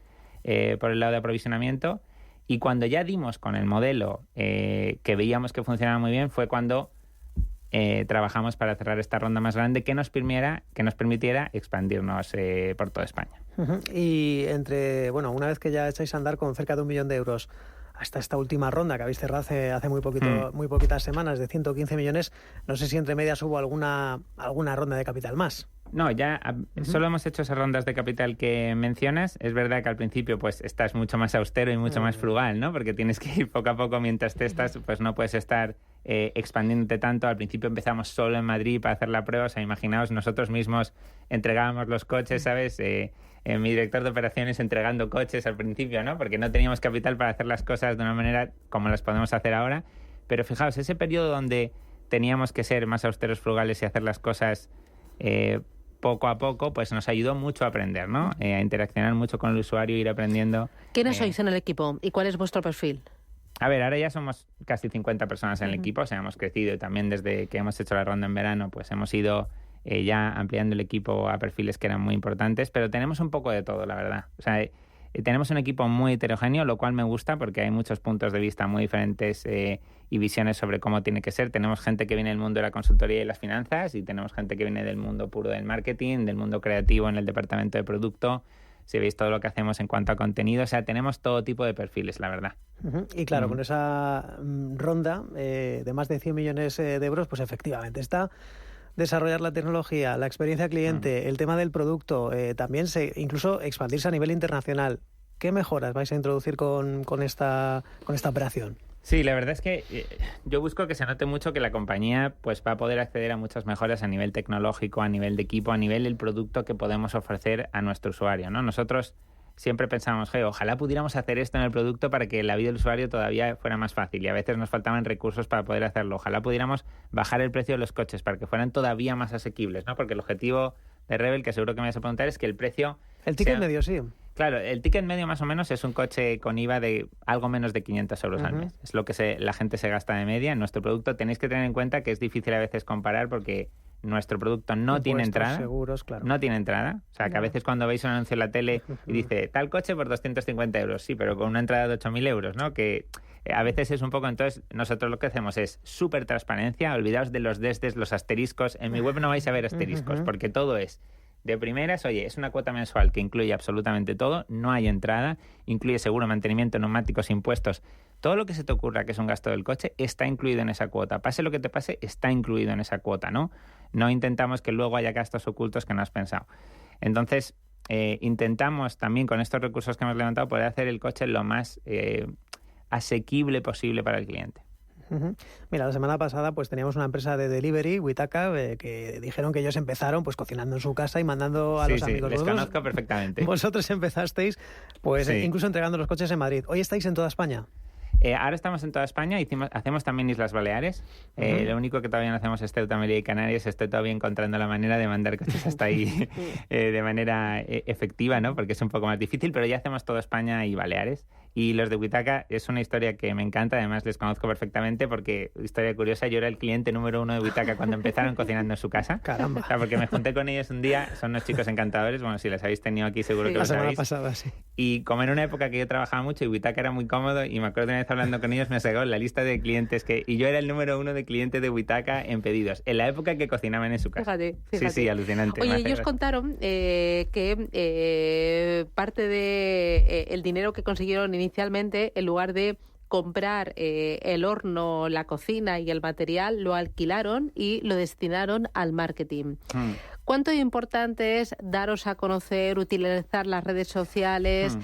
por el lado de aprovisionamiento. Y cuando ya dimos con el modelo que veíamos que funcionaba muy bien, fue cuando trabajamos para cerrar esta ronda más grande que nos permitiera expandirnos por toda España. Y una vez que ya echáis a andar con cerca de 1 millón de euros, hasta esta última ronda que habéis cerrado hace muy poquitas semanas, de 115 millones, no sé si entre medias hubo alguna ronda de capital más. No, ya solo hemos hecho esas rondas de capital que mencionas. Es verdad que al principio pues estás mucho más austero y mucho más frugal, ¿no? Porque tienes que ir poco a poco mientras testas, pues no puedes estar expandiéndote tanto. Al principio empezamos solo en Madrid para hacer la prueba. O sea, imaginaos, nosotros mismos entregábamos los coches, ¿sabes? Mi director de operaciones entregando coches al principio, ¿no? Porque no teníamos capital para hacer las cosas de una manera como las podemos hacer ahora. Pero fijaos, ese periodo donde teníamos que ser más austeros, frugales y hacer las cosas poco a poco, pues nos ayudó mucho a aprender, ¿no? A interaccionar mucho con el usuario, ir aprendiendo. ¿Quiénes sois en el equipo y cuál es vuestro perfil? A ver, ahora ya somos casi 50 personas en el equipo, o sea, hemos crecido y también desde que hemos hecho la ronda en verano, pues hemos ido ya ampliando el equipo a perfiles que eran muy importantes, pero tenemos un poco de todo, la verdad. O sea, tenemos un equipo muy heterogéneo, lo cual me gusta porque hay muchos puntos de vista muy diferentes y visiones sobre cómo tiene que ser. Tenemos gente que viene del mundo de la consultoría y las finanzas y tenemos gente que viene del mundo puro del marketing, del mundo creativo en el departamento de producto. Si veis todo lo que hacemos en cuanto a contenido, o sea, tenemos todo tipo de perfiles, la verdad. Y claro, con esa ronda de más de 100 millones de euros, pues efectivamente está desarrollar la tecnología, la experiencia cliente, el tema del producto, también incluso expandirse a nivel internacional. ¿Qué mejoras vais a introducir con esta operación? Sí, la verdad es que yo busco que se note mucho que la compañía pues va a poder acceder a muchas mejoras a nivel tecnológico, a nivel de equipo, a nivel del producto que podemos ofrecer a nuestro usuario, ¿no? Nosotros siempre pensamos, ojalá pudiéramos hacer esto en el producto para que la vida del usuario todavía fuera más fácil, y a veces nos faltaban recursos para poder hacerlo. Ojalá pudiéramos bajar el precio de los coches para que fueran todavía más asequibles, ¿no? Porque el objetivo de Rebel, que seguro que me vas a preguntar, es que el precio... El ticket medio, sí. Claro, el ticket medio más o menos es un coche con IVA de algo menos de 500 euros al mes. Es lo que la gente se gasta de media. En nuestro producto tenéis que tener en cuenta que es difícil a veces comparar porque nuestro producto no tiene entrada. Seguros, claro. No tiene entrada. O sea, que a veces cuando veis un anuncio en la tele y dice tal coche por 250 euros, sí, pero con una entrada de 8.000 euros, ¿no? Que a veces es un poco... Entonces, nosotros lo que hacemos es súper transparencia. Olvidaos de los desdes, los asteriscos. En mi web no vais a ver asteriscos porque todo es... De primeras, oye, es una cuota mensual que incluye absolutamente todo, no hay entrada, incluye seguro, mantenimiento, neumáticos, impuestos. Todo lo que se te ocurra que es un gasto del coche está incluido en esa cuota. Pase lo que te pase, está incluido en esa cuota, ¿no? No intentamos que luego haya gastos ocultos que no has pensado. Entonces, intentamos también con estos recursos que hemos levantado poder hacer el coche lo más asequible posible para el cliente. Mira, la semana pasada pues teníamos una empresa de delivery, Witaka, que dijeron que ellos empezaron pues cocinando en su casa y mandando a los amigos. Les conozco perfectamente. Vosotros empezasteis pues incluso entregando los coches en Madrid. ¿Hoy estáis en toda España? Ahora estamos en toda España, hacemos también Islas Baleares. Lo único que todavía no hacemos es Ceuta, Melilla y Canarias. Estoy todavía encontrando la manera de mandar coches hasta ahí de manera efectiva, ¿no? Porque es un poco más difícil, pero ya hacemos toda España y Baleares. Y los de Witaka es una historia que me encanta, además les conozco perfectamente porque, historia curiosa, yo era el cliente número 1 de Witaka cuando empezaron cocinando en su casa. Caramba. O sea, porque me junté con ellos un día, son unos chicos encantadores, bueno, si les habéis tenido aquí seguro que lo sabéis. La semana pasada, sí. Y como en una época que yo trabajaba mucho y Witaka era muy cómodo, y me acuerdo de una vez hablando con ellos, me sacó la lista de clientes y yo era el número 1 de clientes de Witaka en pedidos, en la época que cocinaban en su casa. Fíjate. Sí, alucinante. Oye, ellos contaron que parte de el dinero que consiguieron inicialmente, en lugar de comprar el horno, la cocina y el material, lo alquilaron y lo destinaron al marketing. ¿Cuánto importante es daros a conocer, utilizar las redes sociales?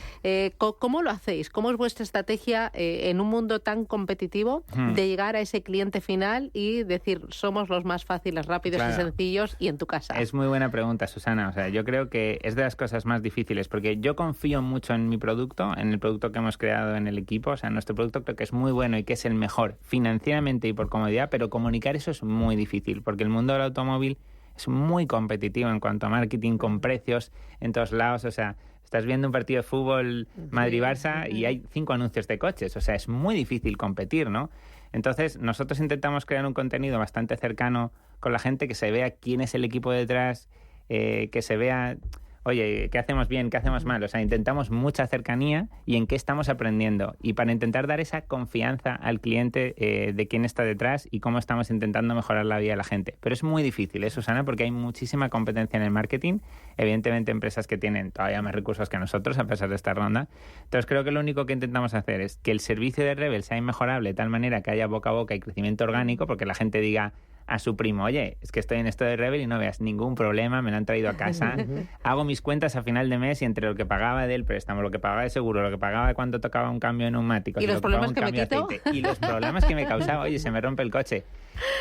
¿Cómo lo hacéis? ¿Cómo es vuestra estrategia en un mundo tan competitivo de llegar a ese cliente final y decir, somos los más fáciles, rápidos y sencillos y en tu casa? Es muy buena pregunta, Susana. O sea, yo creo que es de las cosas más difíciles porque yo confío mucho en mi producto, en el producto que hemos creado en el equipo. O sea, nuestro producto creo que es muy bueno y que es el mejor financieramente y por comodidad, pero comunicar eso es muy difícil porque el mundo del automóvil es muy competitivo en cuanto a marketing, con precios en todos lados. O sea, estás viendo un partido de fútbol Madrid-Barça y hay 5 anuncios de coches. O sea, es muy difícil competir, ¿no? Entonces, nosotros intentamos crear un contenido bastante cercano con la gente, que se vea quién es el equipo detrás, que se vea... Oye, ¿qué hacemos bien? ¿Qué hacemos mal? O sea, intentamos mucha cercanía y en qué estamos aprendiendo. Y para intentar dar esa confianza al cliente de quién está detrás y cómo estamos intentando mejorar la vida de la gente. Pero es muy difícil, Susana, porque hay muchísima competencia en el marketing. Evidentemente, empresas que tienen todavía más recursos que nosotros, a pesar de esta ronda. Entonces, creo que lo único que intentamos hacer es que el servicio de Rebel sea inmejorable de tal manera que haya boca a boca y crecimiento orgánico, porque la gente diga a su primo, oye, es que estoy en esto de Rebel y no veas ningún problema, me lo han traído a casa, hago mis cuentas a final de mes y entre lo que pagaba del préstamo, lo que pagaba de seguro, lo que pagaba cuando tocaba un cambio de neumáticos, y los problemas que me quito y los problemas que me causaba, oye, se me rompe el coche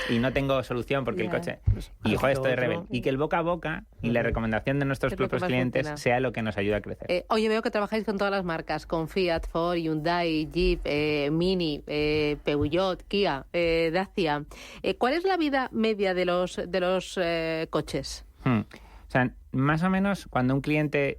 y no tengo solución porque el coche... Y joder, esto de Rebel. Y que el boca a boca y la recomendación de nuestros propios clientes sea lo que nos ayuda a crecer. Oye, veo que trabajáis con todas las marcas, con Fiat, Ford, Hyundai, Jeep, Mini, Peugeot, Kia, Dacia. ¿Cuál es la vida media de los coches? O sea, más o menos cuando un cliente,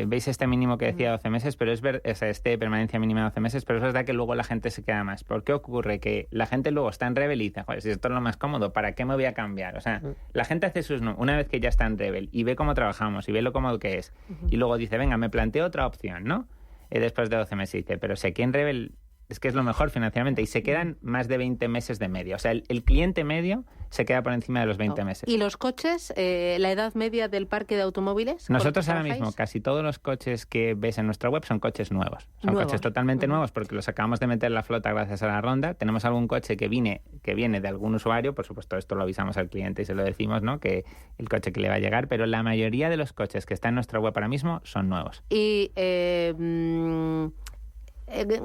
veis este mínimo que decía 12 meses, pero es permanencia mínima de 12 meses, pero es verdad que luego la gente se queda más. ¿Por qué ocurre? Que la gente luego está en Rebel y dice, joder, si esto es lo más cómodo, ¿para qué me voy a cambiar? O sea, la gente hace una vez que ya está en Rebel y ve cómo trabajamos y ve lo cómodo que es, y luego dice, venga, me planteo otra opción, ¿no? Después de 12 meses dice, pero si aquí en Rebel es que es lo mejor financieramente, y se quedan más de 20 meses de media. O sea, el cliente medio se queda por encima de los 20 meses. ¿Y los coches, la edad media del parque de automóviles? Nosotros ahora mismo, casi todos los coches que ves en nuestra web son coches nuevos. Son coches totalmente nuevos porque los acabamos de meter en la flota gracias a la ronda. Tenemos algún coche que viene de algún usuario, por supuesto esto lo avisamos al cliente y se lo decimos, ¿no? Que el coche que le va a llegar, pero la mayoría de los coches que están en nuestra web ahora mismo son nuevos. Y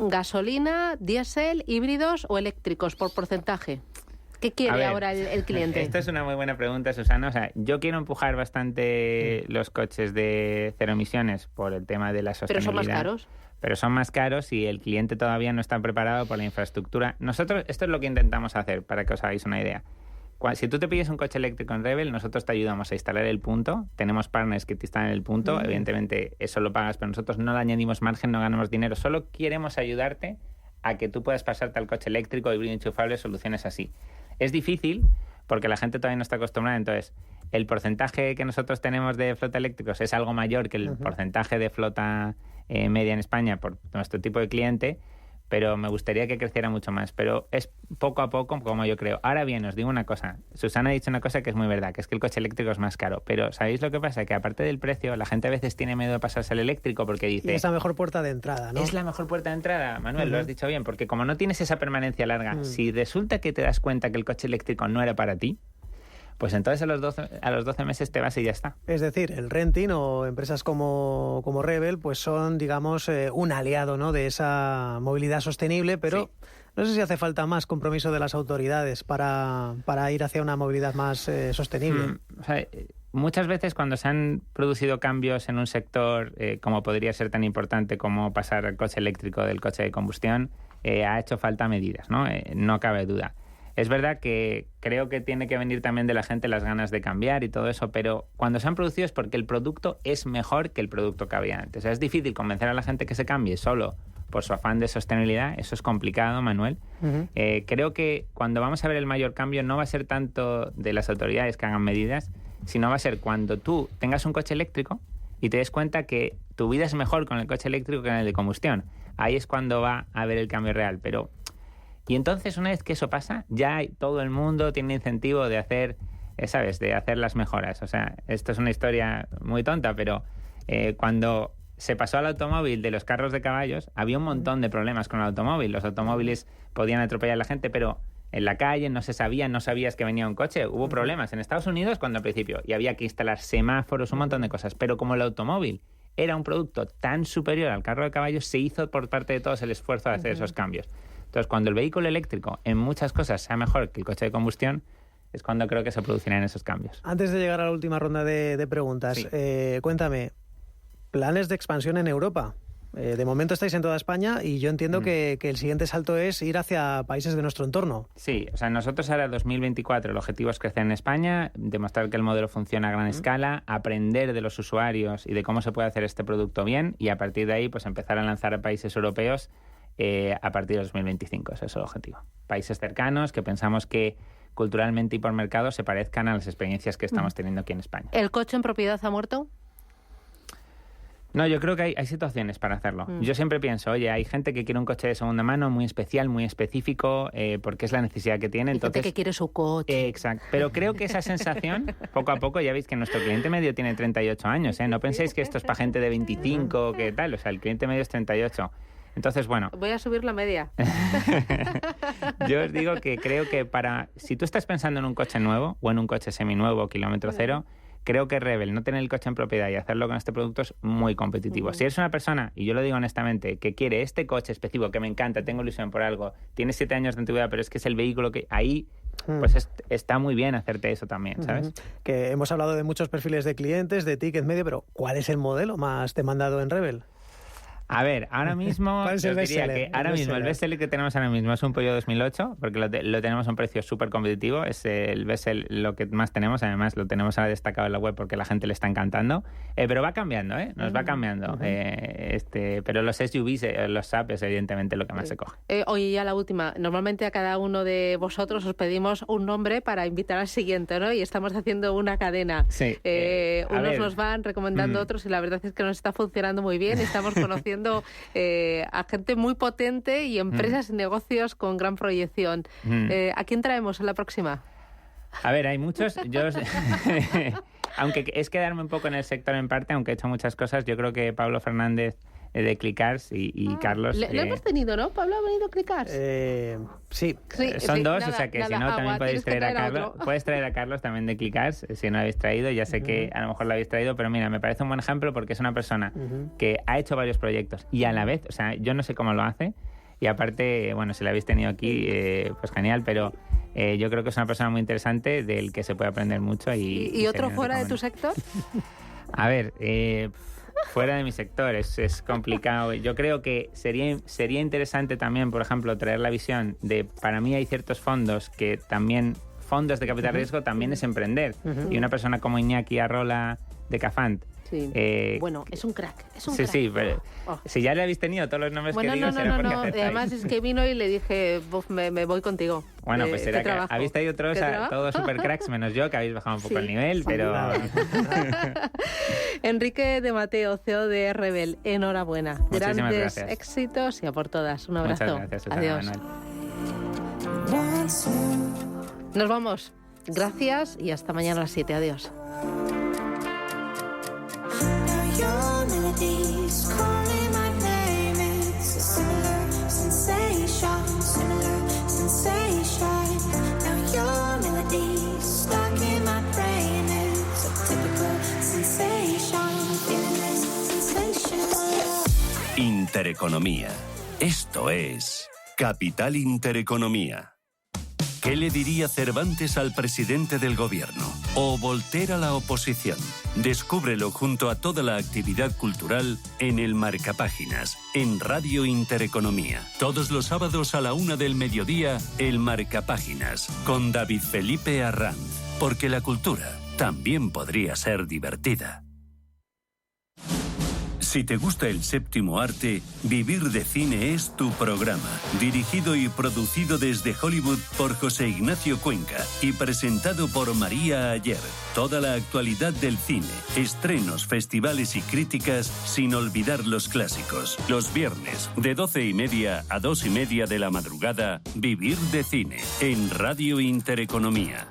gasolina, diésel, híbridos o eléctricos por porcentaje. ¿Qué quiere ahora el cliente? Esta es una muy buena pregunta, Susana. O sea, yo quiero empujar bastante los coches de cero emisiones por el tema de la sostenibilidad. ¿Pero son más caros? Pero son más caros y el cliente todavía no está preparado por la infraestructura. Nosotros, esto es lo que intentamos hacer, para que os hagáis una idea. Si tú te pides un coche eléctrico en Rebel, nosotros te ayudamos a instalar el punto. Tenemos partners que te instalan el punto. Evidentemente, eso lo pagas, pero nosotros no le añadimos margen, no ganamos dinero. Solo queremos ayudarte a que tú puedas pasarte al coche eléctrico, híbrido enchufable, soluciones así. Es difícil porque la gente todavía no está acostumbrada. Entonces, el porcentaje que nosotros tenemos de flota eléctricos es algo mayor que el porcentaje de flota media en España por nuestro tipo de cliente, pero me gustaría que creciera mucho más. Pero es poco a poco, como yo creo. Ahora bien, os digo una cosa. Susana ha dicho una cosa que es muy verdad, que es que el coche eléctrico es más caro. Pero ¿sabéis lo que pasa? Que aparte del precio, la gente a veces tiene miedo de pasarse al eléctrico porque dice... Y es la mejor puerta de entrada, ¿no? Es la mejor puerta de entrada, Manuel, lo has dicho bien, porque como no tienes esa permanencia larga, si resulta que te das cuenta que el coche eléctrico no era para ti, pues entonces a los 12 meses te vas y ya está. Es decir, el renting o empresas como Rebel pues son, digamos, un aliado, ¿no?, de esa movilidad sostenible, pero no sé si hace falta más compromiso de las autoridades para ir hacia una movilidad más sostenible. O sea, muchas veces cuando se han producido cambios en un sector como podría ser tan importante como pasar al coche eléctrico del coche de combustión, ha hecho falta medidas, ¿no? No cabe duda. Es verdad que creo que tiene que venir también de la gente las ganas de cambiar y todo eso, pero cuando se han producido es porque el producto es mejor que el producto que había antes. O sea, es difícil convencer a la gente que se cambie solo por su afán de sostenibilidad. Eso es complicado, Manuel. Creo que cuando vamos a ver el mayor cambio no va a ser tanto de las autoridades que hagan medidas, sino va a ser cuando tú tengas un coche eléctrico y te des cuenta que tu vida es mejor con el coche eléctrico que con el de combustión. Ahí es cuando va a haber el cambio real, pero... Y entonces, una vez que eso pasa, ya todo el mundo tiene incentivo de hacer, ¿sabes?, de hacer las mejoras. O sea, esto es una historia muy tonta, pero cuando se pasó al automóvil de los carros de caballos, había un montón de problemas con el automóvil. Los automóviles podían atropellar a la gente, pero en la calle no se sabía, no sabías que venía un coche. Hubo problemas en Estados Unidos cuando al principio, y había que instalar semáforos, un montón de cosas. Pero como el automóvil era un producto tan superior al carro de caballos, se hizo por parte de todos el esfuerzo de hacer esos cambios. Entonces, cuando el vehículo eléctrico en muchas cosas sea mejor que el coche de combustión, es cuando creo que se producirán esos cambios. Antes de llegar a la última ronda de preguntas, cuéntame, ¿planes de expansión en Europa? De momento estáis en toda España y yo entiendo que el siguiente salto es ir hacia países de nuestro entorno. Sí, o sea, nosotros ahora 2024 el objetivo es crecer en España, demostrar que el modelo funciona a gran escala, aprender de los usuarios y de cómo se puede hacer este producto bien y a partir de ahí pues empezar a lanzar a países europeos a partir de 2025, ese es el objetivo. Países cercanos que pensamos que culturalmente y por mercado se parezcan a las experiencias que estamos teniendo aquí en España. ¿El coche en propiedad ha muerto? No, yo creo que hay situaciones para hacerlo. Yo siempre pienso, oye, hay gente que quiere un coche de segunda mano muy especial, muy específico, porque es la necesidad que tiene. Entonces, gente que quiere su coche. Exacto. Pero creo que esa sensación, poco a poco, ya veis que nuestro cliente medio tiene 38 años, ¿eh? No penséis que esto es para gente de 25, que tal, o sea, el cliente medio es 38. Entonces, bueno... Voy a subir la media. Yo os digo que creo que si tú estás pensando en un coche nuevo o en un coche seminuevo, kilómetro cero, creo que Rebel, no tener el coche en propiedad y hacerlo con este producto es muy competitivo. Si eres una persona, y yo lo digo honestamente, que quiere este coche específico, que me encanta, tengo ilusión por algo, tienes 7 años de antigüedad, pero es que es el vehículo que ahí... Pues está muy bien hacerte eso también, ¿sabes? Que hemos hablado de muchos perfiles de clientes, de ticket medio, pero ¿cuál es el modelo más demandado en Rebel? A ver, ahora mismo os diría que el bestseller que tenemos ahora mismo es un Peugeot 2008, porque lo tenemos a un precio súper competitivo, es el bestseller lo que más tenemos, además lo tenemos ahora destacado en la web porque la gente le está encantando, pero va cambiando, nos va cambiando, pero los SUVs, los SUV es evidentemente lo que más se coge. Oye, ya la última, normalmente a cada uno de vosotros os pedimos un nombre para invitar al siguiente, ¿no? Y estamos haciendo una cadena. Sí. Unos nos van recomendando otros y la verdad es que nos está funcionando muy bien, estamos conociendo trayendo a gente muy potente y empresas y negocios con gran proyección. ¿A quién traemos en la próxima? A ver, hay muchos. Aunque es quedarme un poco en el sector en parte, aunque he hecho muchas cosas, yo creo que Pablo Fernández de Clicars y Carlos... Le hemos tenido, ¿no? ¿Pablo ha venido a Clicars? Sí. Son dos, o sea que si no, también podéis traer a Carlos. Puedes traer a Carlos también de Clicars, si no lo habéis traído. Ya sé que a lo mejor lo habéis traído, pero mira, me parece un buen ejemplo porque es una persona que ha hecho varios proyectos y a la vez, o sea, yo no sé cómo lo hace, y aparte, bueno, si la habéis tenido aquí, pues genial, pero... yo creo que es una persona muy interesante del que se puede aprender mucho. ¿Y otro fuera de tu sector? A ver, fuera de mi sector es complicado. Yo creo que sería interesante también, por ejemplo, traer la visión de, para mí hay ciertos fondos que también, fondos de capital riesgo también es emprender. Y una persona como Iñaki Arrola de Cafant. Sí. Bueno, es un crack. Sí, pero si ya le habéis tenido todos los nombres que digo, será porque aceptáis. Además es que vino y le dije, me voy contigo. Bueno, pues será que habéis traído todos super cracks, menos yo, que habéis bajado un poco el nivel, pero... Enrique de Mateo, CEO de Rebel, enhorabuena. Muchísimas Grandes gracias. éxitos y a por todas. Un abrazo. Muchas gracias, Susana. Adiós. Manuel. Nos vamos. Gracias y hasta mañana a las 7. Adiós. Intereconomía. Esto es Capital Intereconomía. ¿Qué le diría Cervantes al presidente del gobierno? ¿O Voltaire a la oposición? Descúbrelo junto a toda la actividad cultural en el Marcapáginas, en Radio Intereconomía. Todos los sábados a la 1 del mediodía, el Marcapáginas, con David Felipe Arranz. Porque la cultura también podría ser divertida. Si te gusta el séptimo arte, Vivir de Cine es tu programa. Dirigido y producido desde Hollywood por José Ignacio Cuenca y presentado por María Ayer. Toda la actualidad del cine, estrenos, festivales y críticas, sin olvidar los clásicos. Los viernes, de 12:30 a 2:30 de la madrugada, Vivir de Cine, en Radio Intereconomía.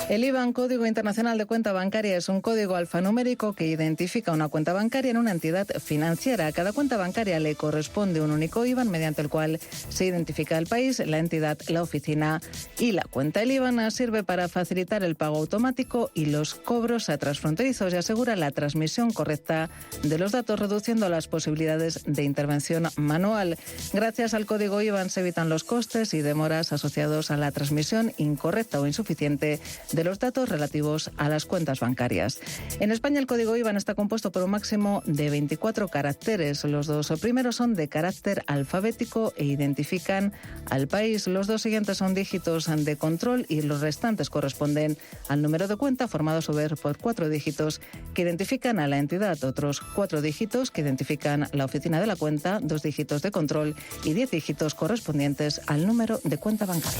El IBAN, Código Internacional de Cuenta Bancaria, es un código alfanumérico que identifica una cuenta bancaria en una entidad financiera. A cada cuenta bancaria le corresponde un único IBAN mediante el cual se identifica el país, la entidad, la oficina y la cuenta. El IBAN sirve para facilitar el pago automático y los cobros transfronterizos y asegura la transmisión correcta de los datos, reduciendo las posibilidades de intervención manual. Gracias al código IBAN se evitan los costes y demoras asociados a la transmisión incorrecta o insuficiente de los datos relativos a las cuentas bancarias. En España el código IBAN está compuesto por un máximo de 24 caracteres. Los dos primeros son de carácter alfabético e identifican al país. Los dos siguientes son dígitos de control y los restantes corresponden al número de cuenta, formado a su vez por 4 dígitos que identifican a la entidad, otros 4 dígitos que identifican la oficina de la cuenta, 2 dígitos de control y 10 dígitos correspondientes al número de cuenta bancaria.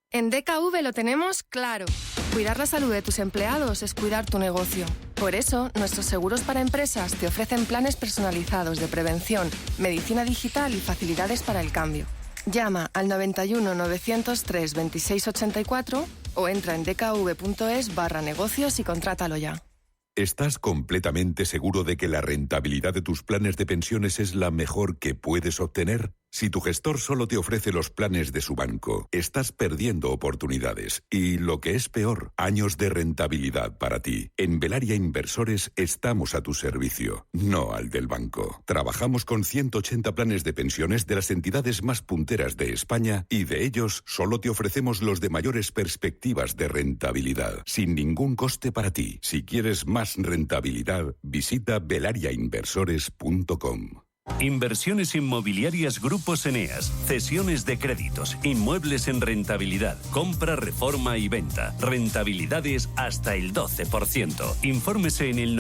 En DKV lo tenemos claro. Cuidar la salud de tus empleados es cuidar tu negocio. Por eso, nuestros seguros para empresas te ofrecen planes personalizados de prevención, medicina digital y facilidades para el cambio. Llama al 91 903 2684 o entra en dkv.es/negocios y contrátalo ya. ¿Estás completamente seguro de que la rentabilidad de tus planes de pensiones es la mejor que puedes obtener? Si tu gestor solo te ofrece los planes de su banco, estás perdiendo oportunidades y, lo que es peor, años de rentabilidad para ti. En Velaria Inversores estamos a tu servicio, no al del banco. Trabajamos con 180 planes de pensiones de las entidades más punteras de España y de ellos solo te ofrecemos los de mayores perspectivas de rentabilidad, sin ningún coste para ti. Si quieres más rentabilidad, visita velariainversores.com. Inversiones inmobiliarias Grupos Eneas, cesiones de créditos, inmuebles en rentabilidad, compra, reforma y venta, rentabilidades hasta el 12%. Infórmese en el